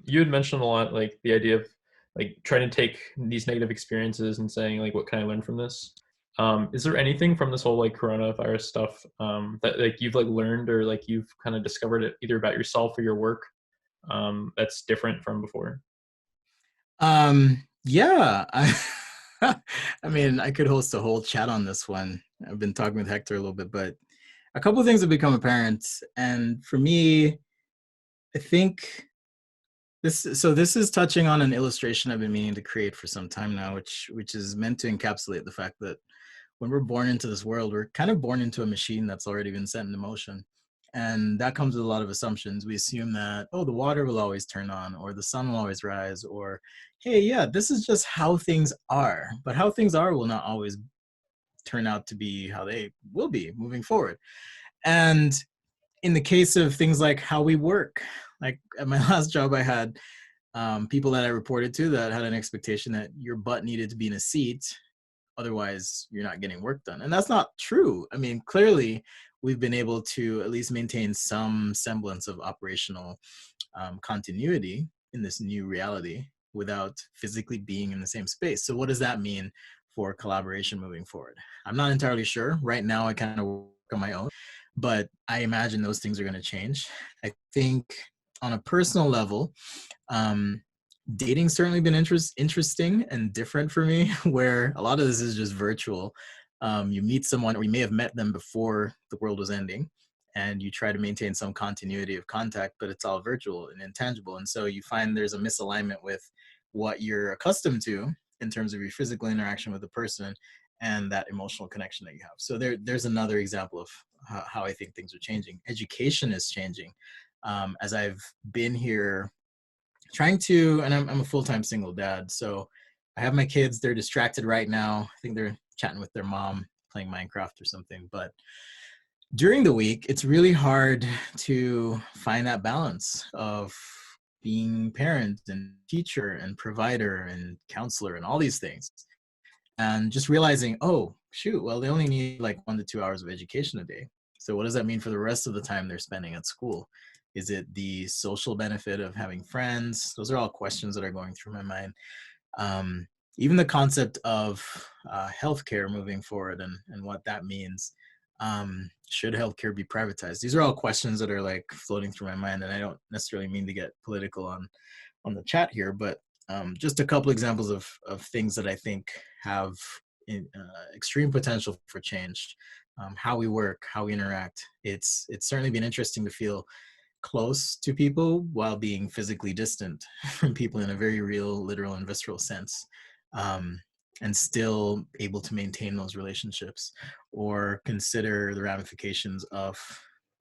You had mentioned a lot, like the idea of like trying to take these negative experiences and saying like, what can I learn from this? Is there anything from this whole like coronavirus stuff that like you've like learned, or like you've kind of discovered it either about yourself or your work that's different from before? Yeah, I mean, I could host a whole chat on this one. I've been talking with Hector a little bit, but a couple of things have become apparent. And for me, I think this is touching on an illustration I've been meaning to create for some time now, which is meant to encapsulate the fact that when we're born into this world, we're kind of born into a machine that's already been set into motion. And that comes with a lot of assumptions. We assume that, oh, the water will always turn on, or the sun will always rise, or, hey, yeah, this is just how things are. But how things are will not always turn out to be how they will be moving forward. And in the case of things like how we work, like at my last job, I had people that I reported to that had an expectation that your butt needed to be in a seat. Otherwise, you're not getting work done. And that's not true. I mean, clearly, we've been able to at least maintain some semblance of operational continuity in this new reality without physically being in the same space. So what does that mean for collaboration moving forward? I'm not entirely sure. Right now, I kind of work on my own, but I imagine those things are going to change. I think on a personal level, dating's certainly been interesting and different for me, where a lot of this is just virtual. You meet someone, or you may have met them before the world was ending, and you try to maintain some continuity of contact, but it's all virtual and intangible. And so you find there's a misalignment with what you're accustomed to in terms of your physical interaction with the person and that emotional connection that you have. So there's another example of how I think things are changing. Education is changing. As I've been here trying to, and I'm a full-time single dad, so I have my kids, they're distracted right now. I think they're chatting with their mom, playing Minecraft or something. But during the week, it's really hard to find that balance of being parent and teacher and provider and counselor and all these things. And just realizing, oh, shoot, well, they only need like 1 to 2 hours of education a day. So what does that mean for the rest of the time they're spending at school? Is it the social benefit of having friends? Those are all questions that are going through my mind. Even the concept of healthcare moving forward and what that means. Should healthcare be privatized? These are all questions that are like floating through my mind, and I don't necessarily mean to get political on the chat here, but just a couple examples of things that I think have extreme potential for change. How we work, how we interact. It's certainly been interesting to feel close to people while being physically distant from people in a very real, literal, and visceral sense, and still able to maintain those relationships, or consider the ramifications of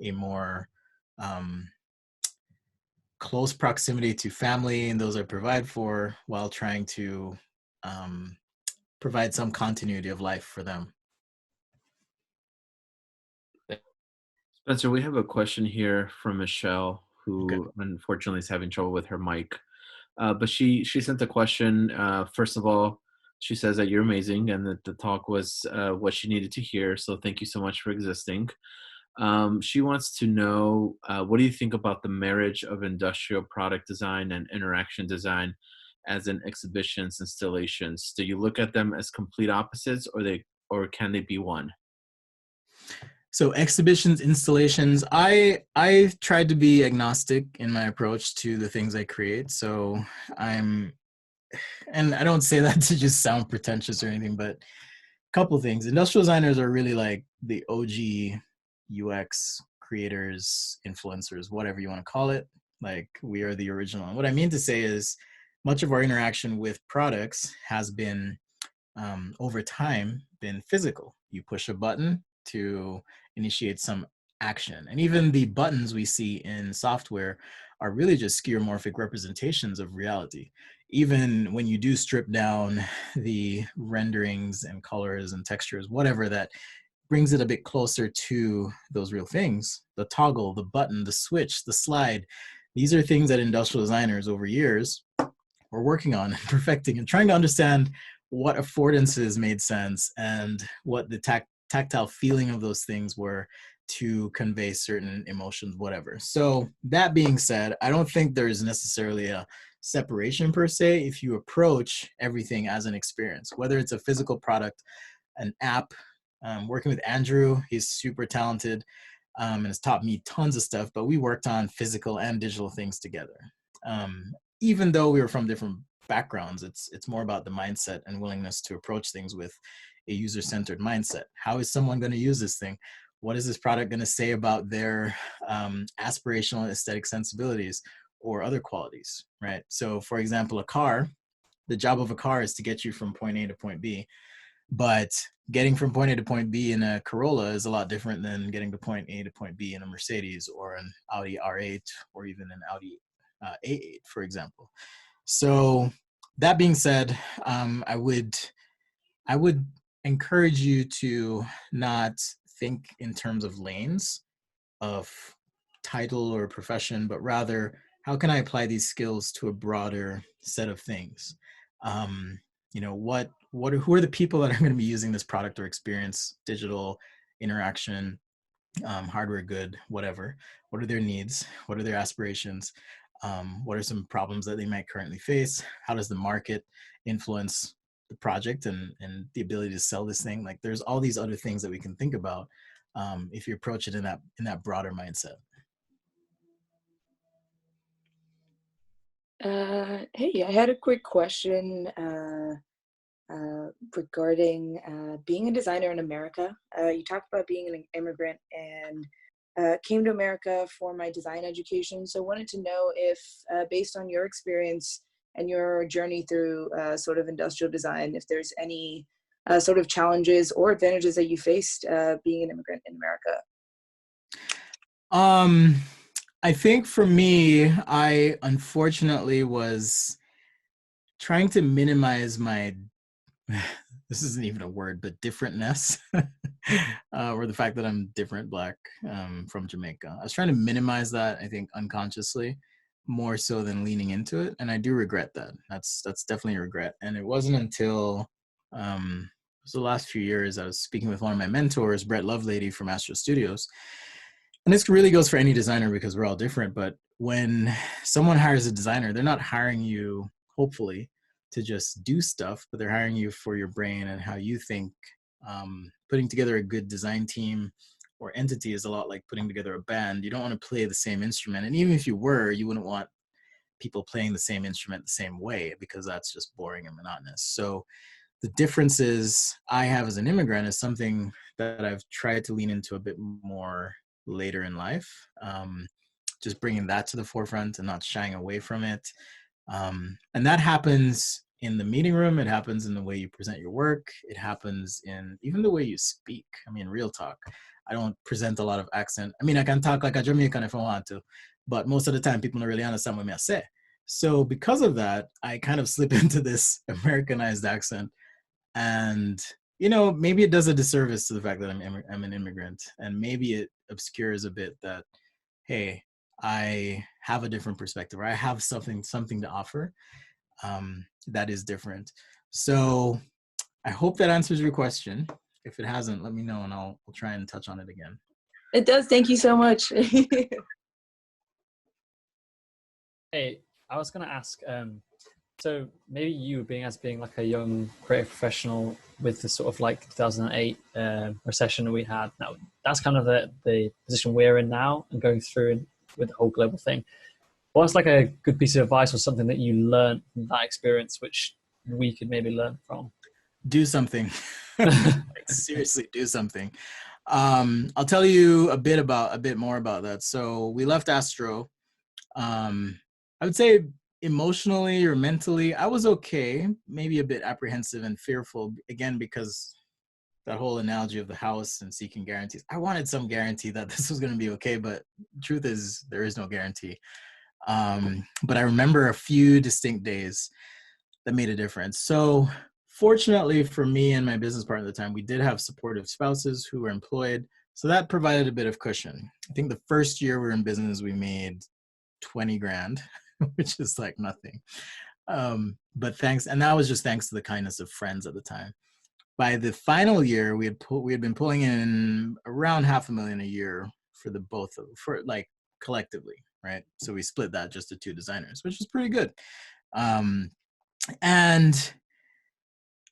a more close proximity to family and those I provide for, while trying to provide some continuity of life for them. Spencer, we have a question here from Michelle, who Okay. unfortunately is having trouble with her mic. But she sent a question. First of all, she says that you're amazing and that the talk was what she needed to hear. So thank you so much for existing. She wants to know, what do you think about the marriage of industrial product design and interaction design as in exhibitions, installations? Do you look at them as complete opposites, or can they be one? So exhibitions, installations, I tried to be agnostic in my approach to the things I create. So and I don't say that to just sound pretentious or anything, but a couple things. Industrial designers are really like the OG UX creators, influencers, whatever you want to call it. Like, we are the original. And what I mean to say is much of our interaction with products has been, over time, been physical. You push a button to initiate some action. And even the buttons we see in software are really just skeuomorphic representations of reality. Even when you do strip down the renderings and colors and textures, whatever, that brings it a bit closer to those real things. The toggle, the button, the switch, the slide, these are things that industrial designers over years were working on and perfecting and trying to understand what affordances made sense and what the tactile feeling of those things were to convey certain emotions, whatever. So that being said, I don't think there's necessarily a separation per se if you approach everything as an experience, whether it's a physical product, an app. Working with Andrew, he's super talented and has taught me tons of stuff, but we worked on physical and digital things together. Even though we were from different backgrounds. It's more about the mindset and willingness to approach things with a user-centered mindset. How is someone going to use this thing? What is this product going to say about their aspirational aesthetic sensibilities or other qualities, right? So for example, a car, the job of a car is to get you from point A to point B, but getting from point A to point B in a Corolla is a lot different than getting to point A to point B in a Mercedes or an Audi R8 or even an Audi A8, for example. So that being said, I would encourage you to not think in terms of lanes of title or profession, but rather, how can I apply these skills to a broader set of things? You know, who are the people that are going to be using this product or experience, digital interaction, hardware good, whatever? What are their needs? What are their aspirations? What are some problems that they might currently face? How does the market influence the project and the ability to sell this thing? Like, there's all these other things that we can think about if you approach it in that broader mindset. Hey, I had a quick question regarding being a designer in America. You talked about being an immigrant and came to America for my design education. So I wanted to know if, based on your experience and your journey through sort of industrial design, if there's any sort of challenges or advantages that you faced being an immigrant in America. I think for me, I unfortunately was trying to minimize my, this isn't even a word, but differentness, or the fact that I'm different, Black, from Jamaica. I was trying to minimize that, I think, unconsciously, more so than leaning into it. And I do regret that. That's definitely a regret. And it wasn't until it was the last few years I was speaking with one of my mentors, Brett Lovelady from Astro Studios. And this really goes for any designer because we're all different. But when someone hires a designer, they're not hiring you, hopefully, to just do stuff, but they're hiring you for your brain and how you think. Putting together a good design team or entity is a lot like putting together a band. You don't want to play the same instrument. And even if you were, you wouldn't want people playing the same instrument the same way because that's just boring and monotonous. So the differences I have as an immigrant is something that I've tried to lean into a bit more later in life, just bringing that to the forefront and not shying away from it. And that happens in the meeting room. It happens in the way you present your work. It happens in even the way you speak. I mean, real talk. I don't present a lot of accent. I mean, I can talk like a Jamaican if I want to, but most of the time people don't really understand what I say. So because of that, I kind of slip into this Americanized accent. And, you know, maybe it does a disservice to the fact that I'm an immigrant. And maybe it obscures a bit that, hey, I have a different perspective, or I have something to offer that is different. So I hope that answers your question. If it hasn't, let me know and I'll try and touch on it again. It does. Thank you so much. Hey, I was going to ask, so maybe you being like a young creative professional with the sort of like 2008 recession that we had, now that's kind of the position we're in now and going through with the whole global thing. What's like a good piece of advice or something that you learned from that experience, which we could maybe learn from? Do something. Like, seriously, do something. I'll tell you a bit more about that. So we left Astro. I would say emotionally or mentally, I was okay, maybe a bit apprehensive and fearful, again, because that whole analogy of the house and seeking guarantees. I wanted some guarantee that this was going to be okay, but the truth is there is no guarantee. But I remember a few distinct days that made a difference. So fortunately for me and my business partner at the time, we did have supportive spouses who were employed. So that provided a bit of cushion. I think the first year we were in business, we made 20 grand, which is like nothing. But thanks, and that was just thanks to the kindness of friends at the time. By the final year, we had been pulling in around $500,000 a year for the both of, for like collectively, right? So we split that just to two designers, which was pretty good. And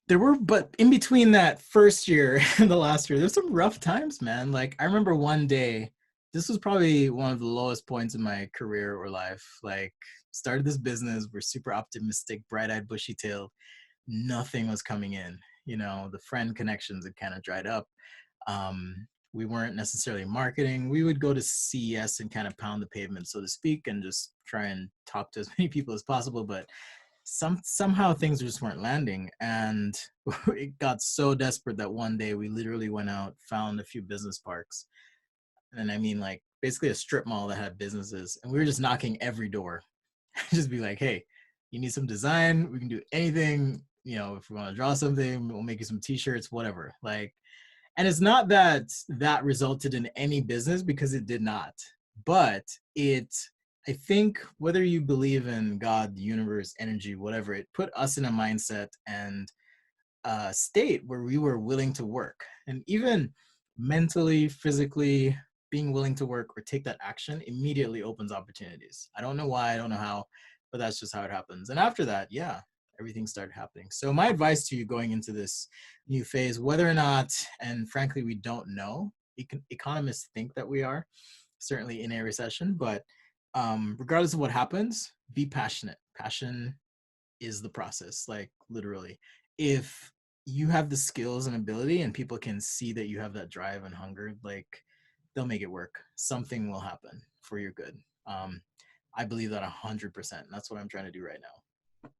there were, but in between that first year and the last year, there's some rough times, man. Like I remember one day, this was probably one of the lowest points in my career or life. Like, started this business, we're super optimistic, bright-eyed, bushy-tailed. Nothing was coming in. You know, the friend connections had kind of dried up. We weren't necessarily marketing. We would go to CES and kind of pound the pavement, so to speak, and just try and talk to as many people as possible. But somehow things just weren't landing. And it got so desperate that one day we literally went out, found a few business parks. And I mean, like, basically a strip mall that had businesses. And we were just knocking every door. Just be like, hey, you need some design? We can do anything. You know, if we want to draw something, we'll make you some t-shirts, whatever. Like, and it's not that that resulted in any business, because it did not. But I think, whether you believe in God, the universe, energy, whatever, it put us in a mindset and a state where we were willing to work. And even mentally, physically, being willing to work or take that action immediately opens opportunities. I don't know why, I don't know how, but that's just how it happens. And after that, yeah, everything started happening. So my advice to you going into this new phase, whether or not, and frankly, we don't know, economists think that we are certainly in a recession, but regardless of what happens, be passionate. Passion is the process, like, literally. If you have the skills and ability and people can see that you have that drive and hunger, like, they'll make it work. Something will happen for your good. I believe that 100%. And that's what I'm trying to do right now.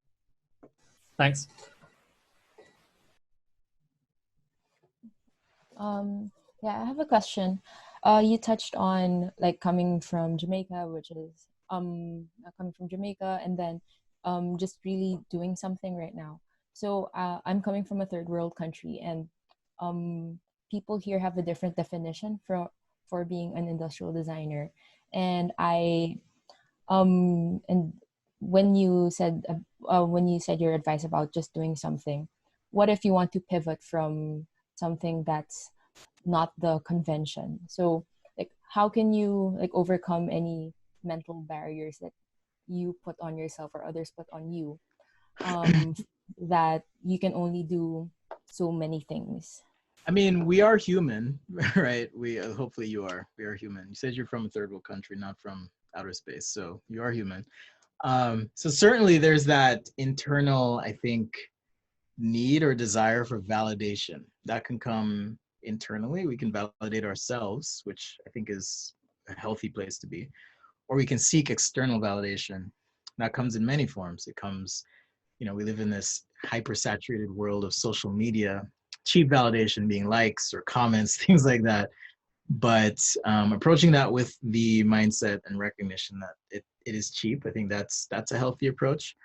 Thanks. Yeah, I have a question. You touched on, like, coming from Jamaica, which is coming from Jamaica, and then just really doing something right now. So I'm coming from a third world country, and people here have a different definition for being an industrial designer. And and when you said your advice about just doing something, what if you want to pivot from something that's not the convention? So, like, how can you, like, overcome any mental barriers that you put on yourself or others put on you, that you can only do so many things? I mean, we are human, right? We hopefully you are. We are human. You said you're from a third world country, not from outer space, so you are human. So certainly there's that internal, I think, need or desire for validation that can come internally. We can validate ourselves, which I think is a healthy place to be, or we can seek external validation. That comes in many forms. It comes, you know, we live in this hyper-saturated world of social media, cheap validation being likes or comments, things like that. But approaching that with the mindset and recognition that it is cheap, I think that's a healthy approach.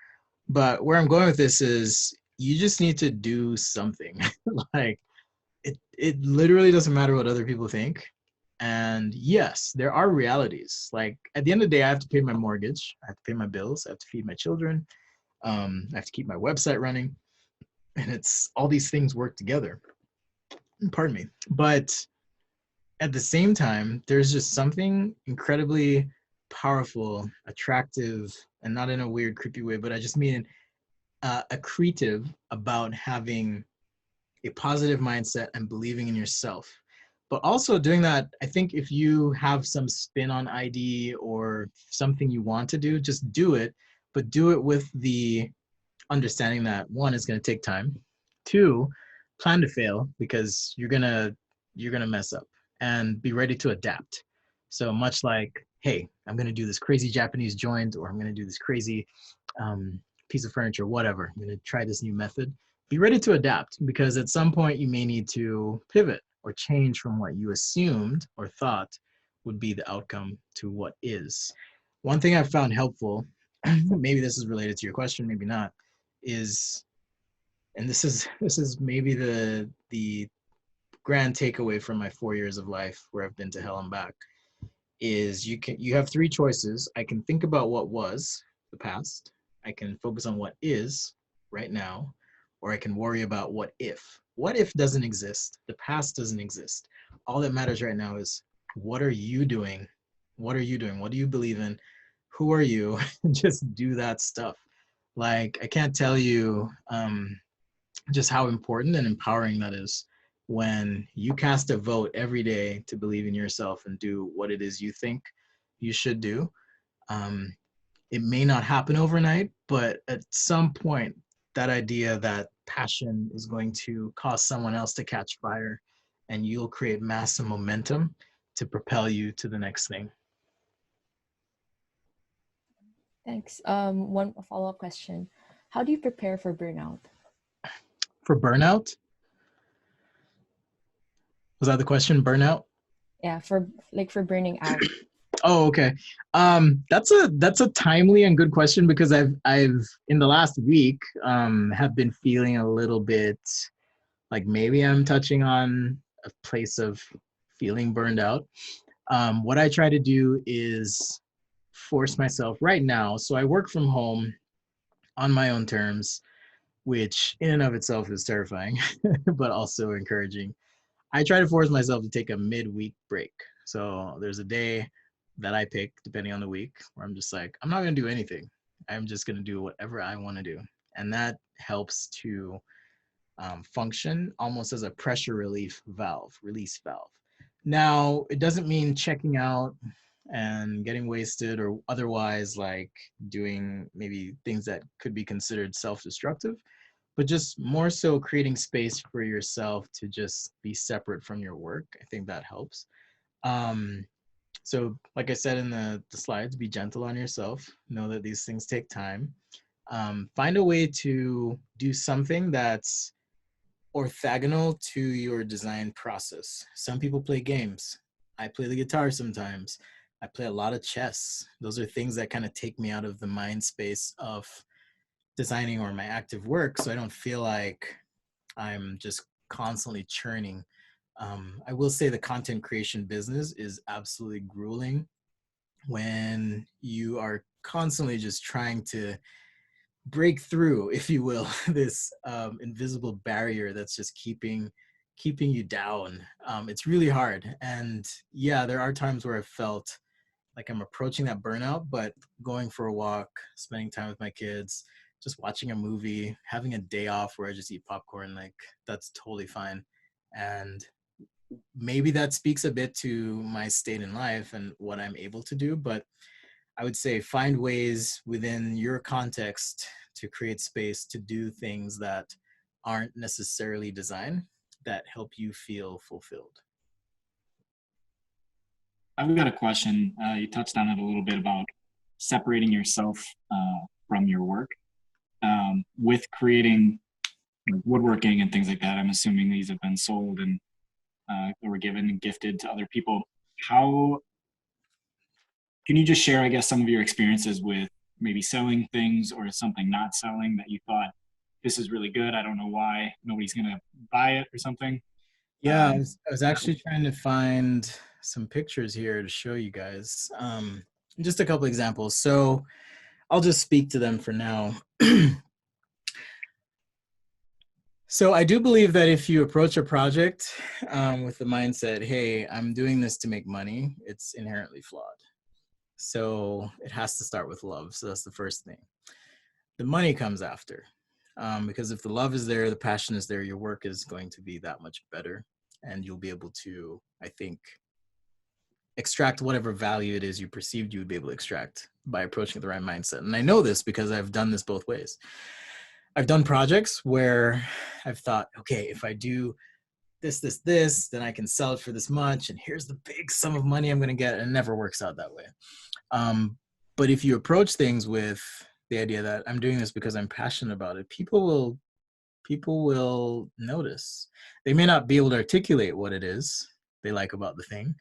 But where I'm going with this is, you just need to do something. Like, it literally doesn't matter what other people think. And yes, there are realities. Like, at the end of the day, I have to pay my mortgage, I have to pay my bills, I have to feed my children, I have to keep my website running, and it's all these things work together. Pardon me. But at the same time, there's just something incredibly powerful, attractive, and not in a weird, creepy way, but I just mean accretive about having a positive mindset and believing in yourself. But also doing that, I think if you have some spin on ID or something you want to do, just do it, but do it with the understanding that, one, it's going to take time. Two, plan to fail, because you're gonna mess up, and be ready to adapt. So much like, hey, I'm going to do this crazy Japanese joint, or I'm going to do this crazy piece of furniture, whatever. I'm going to try this new method. Be ready to adapt, because at some point you may need to pivot or change from what you assumed or thought would be the outcome to what is. One thing I've found helpful, maybe this is related to your question, maybe not, is, and this is maybe the grand takeaway from my 4 years of life where I've been to hell and back, is you have three choices. I can think about what was the past, I can focus on what is right now, or I can worry about what if. What if doesn't exist. The past doesn't exist. All that matters right now is, what are you doing? What are you doing? What do you believe in? Who are you? Just do that stuff. Like, I can't tell you just how important and empowering that is. when you cast a vote every day to believe in yourself and do what it is you think you should do. It may not happen overnight, but at some point, that idea, that passion is going to cause someone else to catch fire, and you'll create massive momentum to propel you to the next thing. Thanks. One follow-up question. How do you prepare for burnout? For burnout? Was that the question? Burnout? Yeah, for burning out. Oh, okay. That's a timely and good question, because I've in the last week have been feeling a little bit like maybe I'm touching on a place of feeling burned out. What I try to do is force myself right now. So I work from home on my own terms, which in and of itself is terrifying, but also encouraging. I try to force myself to take a midweek break. So there's a day that I pick, depending on the week, where I'm just like, I'm not going to do anything. I'm just going to do whatever I want to do. And that helps to function almost as a pressure release valve. Now, it doesn't mean checking out and getting wasted or otherwise like doing maybe things that could be considered self-destructive, but just more so creating space for yourself to just be separate from your work. I think that helps. So like I said in the slides, be gentle on yourself. Know that these things take time. Find a way to do something that's orthogonal to your design process. Some people play games. I play the guitar sometimes. I play a lot of chess. Those are things that kind of take me out of the mind space of designing or my active work, so I don't feel like I'm just constantly churning. I will say the content creation business is absolutely grueling when you are constantly just trying to break through, if you will, this invisible barrier that's just keeping you down. It's really hard. And yeah, there are times where I felt like I'm approaching that burnout, but going for a walk, spending time with my kids, just watching a movie, having a day off where I just eat popcorn, like that's totally fine. And maybe that speaks a bit to my state in life and what I'm able to do, but I would say find ways within your context to create space to do things that aren't necessarily design that help you feel fulfilled. I've got a question. You touched on it a little bit about separating yourself from your work. With creating woodworking and things like that, I'm assuming these have been sold and or given and gifted to other people. How can you just share, I guess, some of your experiences with maybe selling things or something not selling that you thought, this is really good, I don't know why nobody's going to buy it or something? Yeah, I was actually trying to find some pictures here to show you guys. Just a couple examples. So I'll just speak to them for now. So I do believe that if you approach a project with the mindset, hey, I'm doing this to make money, it's inherently flawed. So it has to start with love. So that's the first thing. The money comes after. Because if the love is there, the passion is there, your work is going to be that much better. And you'll be able to, I think, extract whatever value it is you perceived you would be able to extract by approaching the right mindset. And I know this because I've done this both ways. I've done projects where I've thought, okay, if I do this, then I can sell it for this much, and here's the big sum of money I'm going to get, and it never works out that way. But if you approach things with the idea that I'm doing this because I'm passionate about it, people will notice. They may not be able to articulate what it is they like about the thing,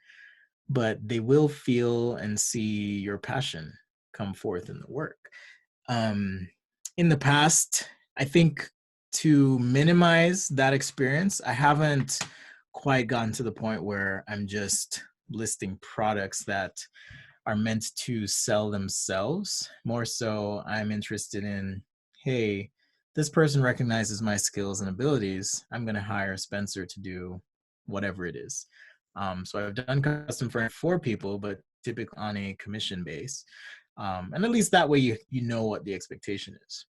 but they will feel and see your passion come forth in the work. In the past, I think to minimize that experience, I haven't quite gotten to the point where I'm just listing products that are meant to sell themselves. More so, I'm interested in, hey, this person recognizes my skills and abilities. I'm going to hire Spencer to do whatever it is. So I've done custom for people, but typically on a commission base. And at least that way you know what the expectation is.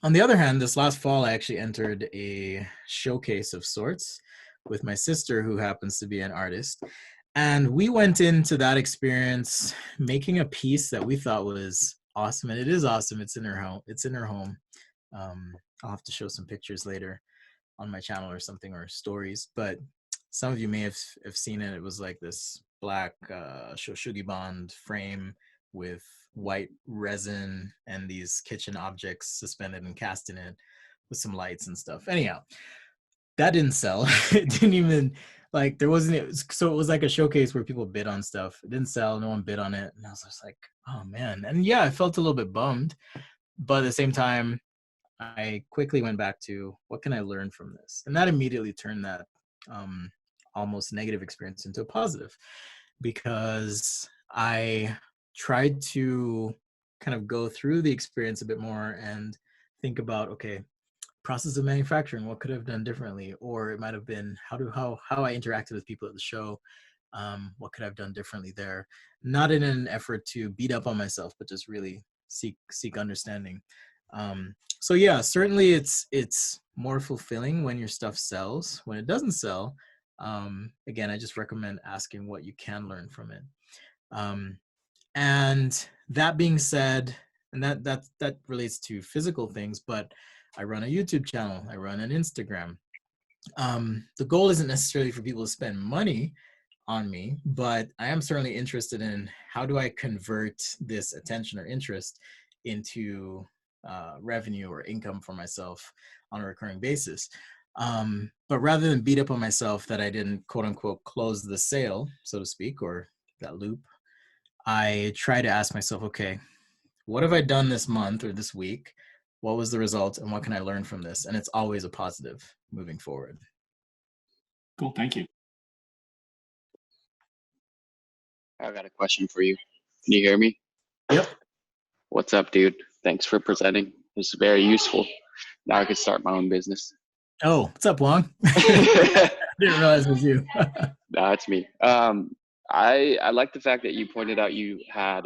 On the other hand, this last fall, I actually entered a showcase of sorts with my sister, who happens to be an artist. And we went into that experience making a piece that we thought was awesome. And it is awesome. It's in her home. I'll have to show some pictures later on my channel or something, or stories. But some of you may have seen it. It was like this black Shoshugi bond frame with white resin and these kitchen objects suspended and cast in it with some lights and stuff. Anyhow, that didn't sell. It didn't even, like, there wasn't, so it was like a showcase where people bid on stuff. It didn't sell. No one bid on it. And I was just like, oh man. And yeah, I felt a little bit bummed, but at the same time, I quickly went back to, what can I learn from this? And that immediately turned that almost negative experience into a positive, because I tried to kind of go through the experience a bit more and think about, okay, process of manufacturing, what could I have done differently? Or it might have been how I interacted with people at the show. What could I have done differently there? Not in an effort to beat up on myself, but just really seek understanding. So yeah, certainly it's more fulfilling when your stuff sells. When it doesn't sell, again, I just recommend asking what you can learn from it. And that being said, and that relates to physical things, but I run a YouTube channel, I run an Instagram. The goal isn't necessarily for people to spend money on me, but I am certainly interested in, how do I convert this attention or interest into revenue or income for myself on a recurring basis. But rather than beat up on myself that I didn't, quote unquote, close the sale, so to speak, or that loop, I try to ask myself, okay, what have I done this month or this week? What was the result, and what can I learn from this? And it's always a positive moving forward. Cool, thank you. I got a question for you. Can you hear me? Yep. What's up, dude? Thanks for presenting. This is very useful. Now I can start my own business. Oh, what's up, Wong? I didn't realize it was you. No, it's me. I like the fact that you pointed out you had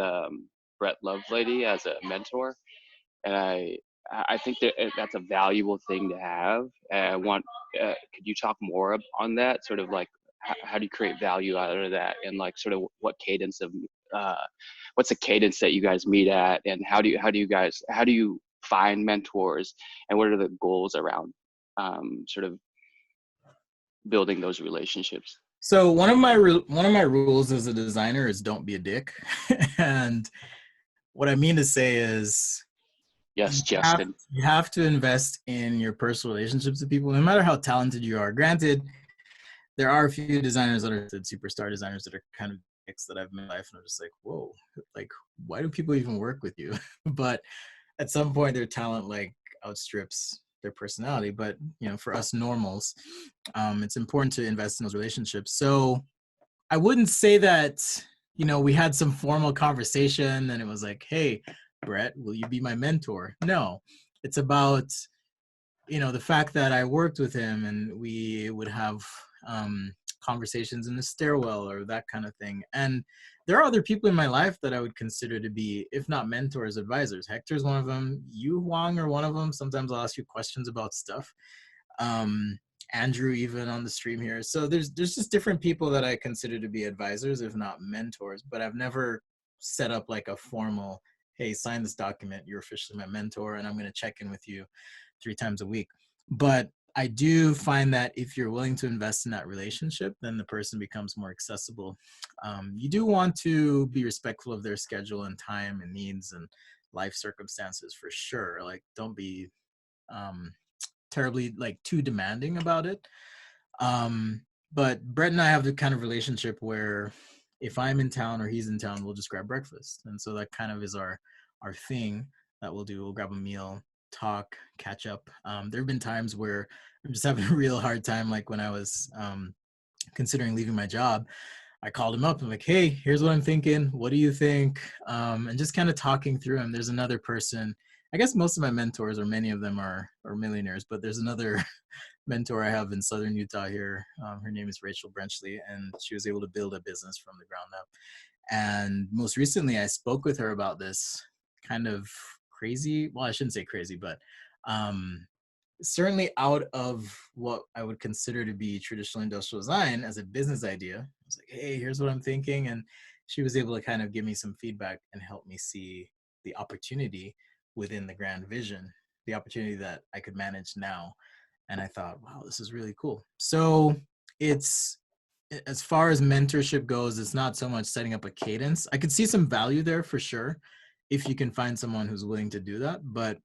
Brett Lovelady as a mentor, and I think that that's a valuable thing to have. And I want, could you talk more on that? Sort of like, how do you create value out of that, and like sort of what cadence of what's the cadence that you guys meet at, and how do you find mentors, and what are the goals around sort of building those relationships? So one of my rules as a designer is don't be a dick. And what I mean to say is, yes, Justin, you have to invest in your personal relationships with people, no matter how talented you are. Granted, there are a few designers that are superstar designers that are kind of dicks that I've met in my life, and I'm just like, whoa, like, why do people even work with you? But at some point, their talent like outstrips their personality. But for us normals, it's important to invest in those relationships. So I wouldn't say that we had some formal conversation and it was like, hey, Brett, will you be my mentor? No, it's about the fact that I worked with him and we would have conversations in the stairwell or that kind of thing. And there are other people in my life that I would consider to be, if not mentors, advisors. Hector's one of them. You, Wong, are one of them. Sometimes I'll ask you questions about stuff. Andrew, even on the stream here. So there's just different people that I consider to be advisors, if not mentors. But I've never set up like a formal, hey, sign this document, you're officially my mentor, and I'm going to check in with you 3 times a week. But I do find that if you're willing to invest in that relationship, then the person becomes more accessible. You do want to be respectful of their schedule and time and needs and life circumstances for sure. Like, don't be terribly like too demanding about it. But Brett and I have the kind of relationship where if I'm in town or he's in town, we'll just grab breakfast. And so that kind of is our thing that we'll do. We'll grab a meal, talk, catch up. There have been times where I'm just having a real hard time, like when I was considering leaving my job. I called him up. I'm like, hey, here's what I'm thinking. What do you think? And just kind of talking through him. There's another person. I guess most of my mentors, or many of them, are millionaires, but there's another mentor I have in Southern Utah here. Her name is Rachel Brenchley, and she was able to build a business from the ground up. And most recently, I spoke with her about this kind of crazy, well, I shouldn't say crazy, but certainly out of what I would consider to be traditional industrial design as a business idea. I was like, hey, here's what I'm thinking. And she was able to kind of give me some feedback and help me see the opportunity within the grand vision, the opportunity that I could manage now. And I thought, wow, this is really cool. So it's, as far as mentorship goes, it's not so much setting up a cadence. I could see some value there for sure, if you can find someone who's willing to do that. But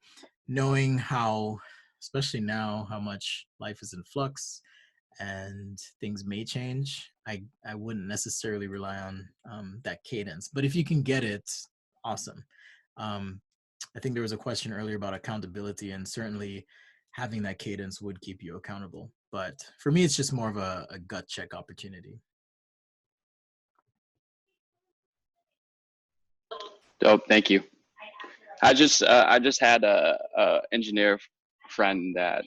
knowing how, especially now, how much life is in flux and things may change, I wouldn't necessarily rely on that cadence. But if you can get it, awesome. I think there was a question earlier about accountability, and certainly having that cadence would keep you accountable. But for me, it's just more of a gut check opportunity. Dope. Thank you. I just had a engineer friend that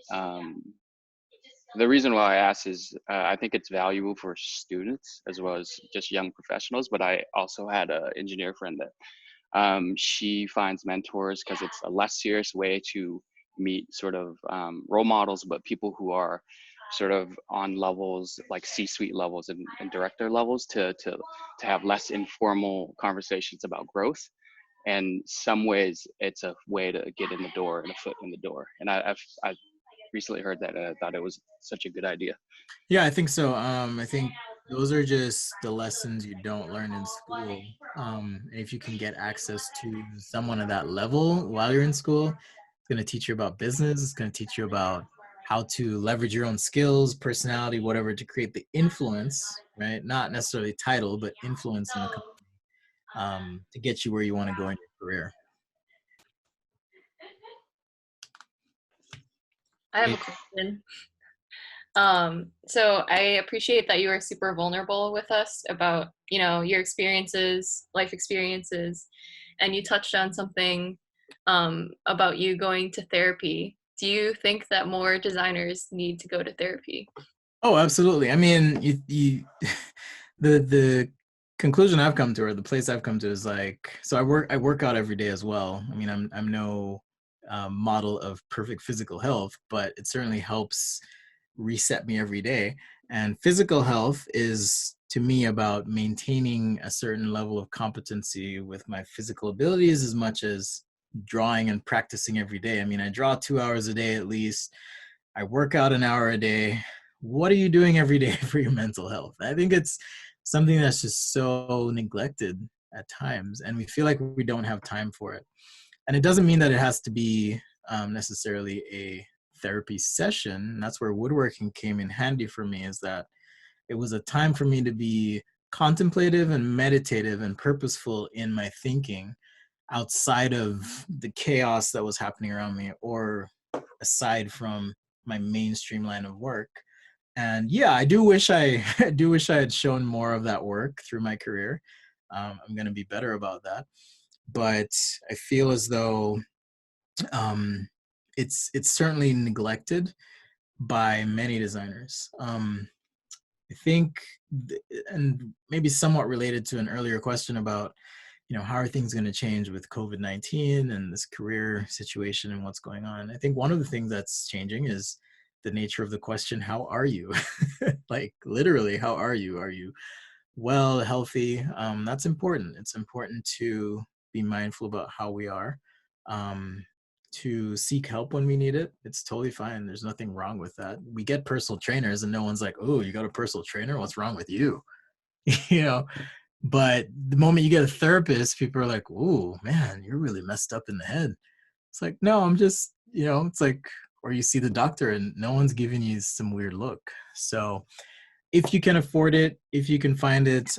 the reason why I asked is I think it's valuable for students as well as just young professionals. But I also had an engineer friend that she finds mentors because it's a less serious way to meet sort of role models, but people who are sort of on levels like C-suite levels and director levels to have less informal conversations about growth. And some ways it's a way to get in the door and a foot in the door. And I've recently heard that and I thought it was such a good idea. Yeah, I think so. I think those are just the lessons you don't learn in school. If you can get access to someone at that level while you're in school, it's going to teach you about business. It's going to teach you about how to leverage your own skills, personality, whatever, to create the influence, right? Not necessarily title, but influence in the company, to get you where you want to go in your career. I have a question. So I appreciate that you were super vulnerable with us about, you know, your experiences, life experiences, and you touched on something about you going to therapy. Do you think that more designers need to go to therapy? Oh, absolutely. I mean, the conclusion I've come to, or the place I've come to, is like, so I work out every day as well. I mean, I'm no model of perfect physical health, but it certainly helps reset me every day. And physical health is, to me, about maintaining a certain level of competency with my physical abilities as much as drawing and practicing every day. I mean, I draw 2 hours a day at least. I work out an hour a day. What are you doing every day for your mental health? I think it's something that's just so neglected at times, and we feel like we don't have time for it. And it doesn't mean that it has to be necessarily a therapy session. And that's where woodworking came in handy for me, is that it was a time for me to be contemplative and meditative and purposeful in my thinking outside of the chaos that was happening around me, or aside from my mainstream line of work. And yeah, I do wish I had shown more of that work through my career. I'm going to be better about that. But I feel as though it's certainly neglected by many designers. I think, and maybe somewhat related to an earlier question about, you know, how are things going to change with COVID-19 and this career situation and what's going on. I think one of the things that's changing is the nature of the question, how are you? Like literally, how are you? Are you well, healthy? That's important. It's important to be mindful about how we are, to seek help when we need it. It's totally fine. There's nothing wrong with that. We get personal trainers and no one's like, oh, you got a personal trainer? What's wrong with you? You know, but the moment you get a therapist, people are like, oh man, you're really messed up in the head. It's like, no, I'm just, you know, it's like, or you see the doctor and no one's giving you some weird look. So if you can afford it, if you can find it,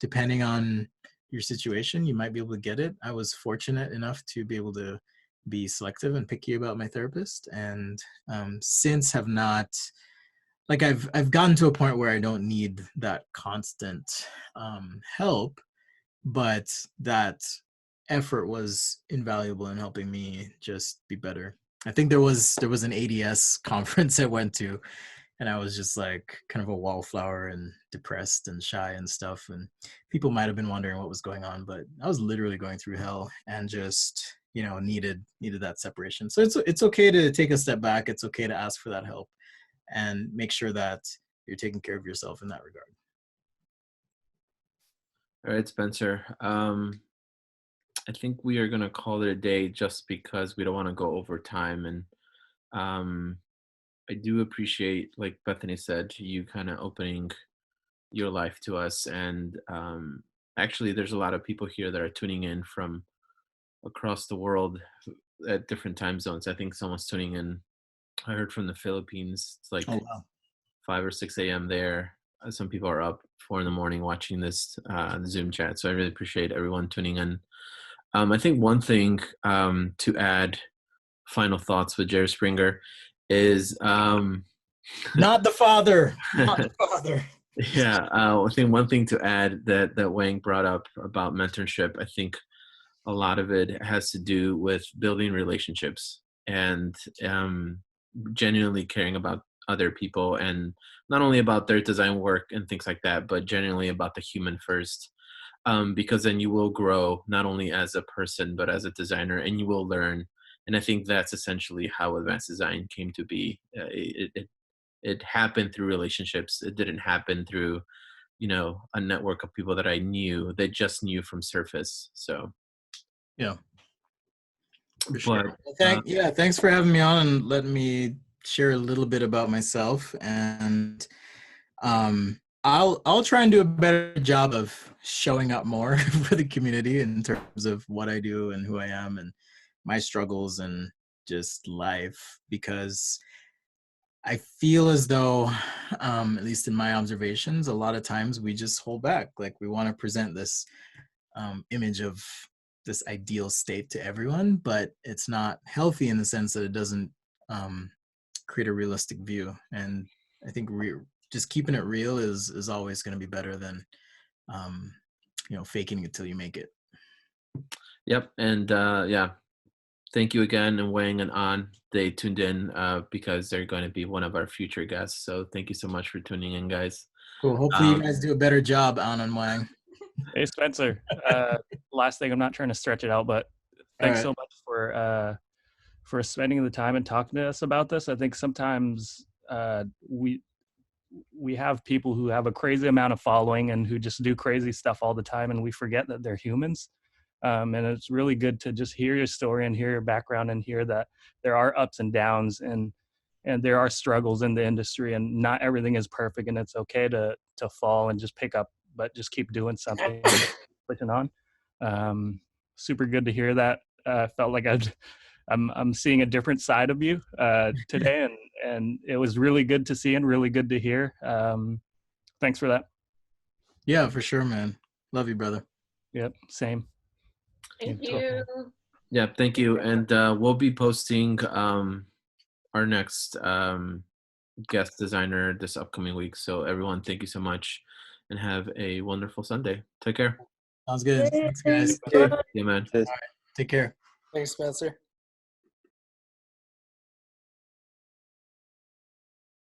depending on your situation, you might be able to get it. I was fortunate enough to be able to be selective and picky about my therapist, and since have not, like I've gotten to a point where I don't need that constant help, but that effort was invaluable in helping me just be better. I think there was an ADS conference I went to, and I was just like kind of a wallflower and depressed and shy and stuff. And people might have been wondering what was going on, but I was literally going through hell. And just needed that separation. So it's okay to take a step back. It's okay to ask for that help and make sure that you're taking care of yourself in that regard. All right, Spencer. I think we are going to call it a day just because we don't want to go over time. And I do appreciate, like Bethany said, you kind of opening your life to us. And actually, there's a lot of people here that are tuning in from across the world at different time zones. I think someone's tuning in. I heard from the Philippines. It's like 5 or 6 a.m. there. Some people are up 4 a.m. watching this Zoom chat. So I really appreciate everyone tuning in. I think one thing to add, final thoughts with Jerry Springer, is not the father. Not the father. Yeah, I think one thing to add that Wang brought up about mentorship, I think a lot of it has to do with building relationships and genuinely caring about other people, and not only about their design work and things like that, but genuinely about the human first. Because then you will grow not only as a person, but as a designer, and you will learn. And I think that's essentially how advanced design came to be. It happened through relationships. It didn't happen through, a network of people that I knew that just knew from surface. So, yeah. For sure. Thanks for having me on and letting me share a little bit about myself. And I'll try and do a better job of showing up more for the community in terms of what I do and who I am and my struggles and just life, because I feel as though, at least in my observations, a lot of times we just hold back. Like, we want to present this image of this ideal state to everyone, but it's not healthy in the sense that it doesn't create a realistic view. And I think just keeping it real is always going to be better than faking it till you make it. Yep. And thank you again. And Wang and An, they tuned in because they're going to be one of our future guests. So thank you so much for tuning in, guys. Cool. Hopefully you guys do a better job, An and Wang. Hey, Spencer. Last thing, I'm not trying to stretch it out, but thanks so much for spending the time and talking to us about this. I think sometimes we have people who have a crazy amount of following and who just do crazy stuff all the time, and we forget that they're humans. And it's really good to just hear your story and hear your background and hear that there are ups and downs and there are struggles in the industry, and not everything is perfect, and it's okay to fall and just pick up, but just keep doing something and pushing on. Super good to hear that. Felt like I'm seeing a different side of you today, and it was really good to see and really good to hear. Thanks for that. Yeah, for sure, man. Love you, brother. Yep, same. Thank you. Yeah, thank you. And we'll be posting our next guest designer this upcoming week. So everyone, thank you so much and have a wonderful Sunday. Take care. Sounds good. Thanks, guys. Yeah, man. All right. Take care. Thanks, Spencer.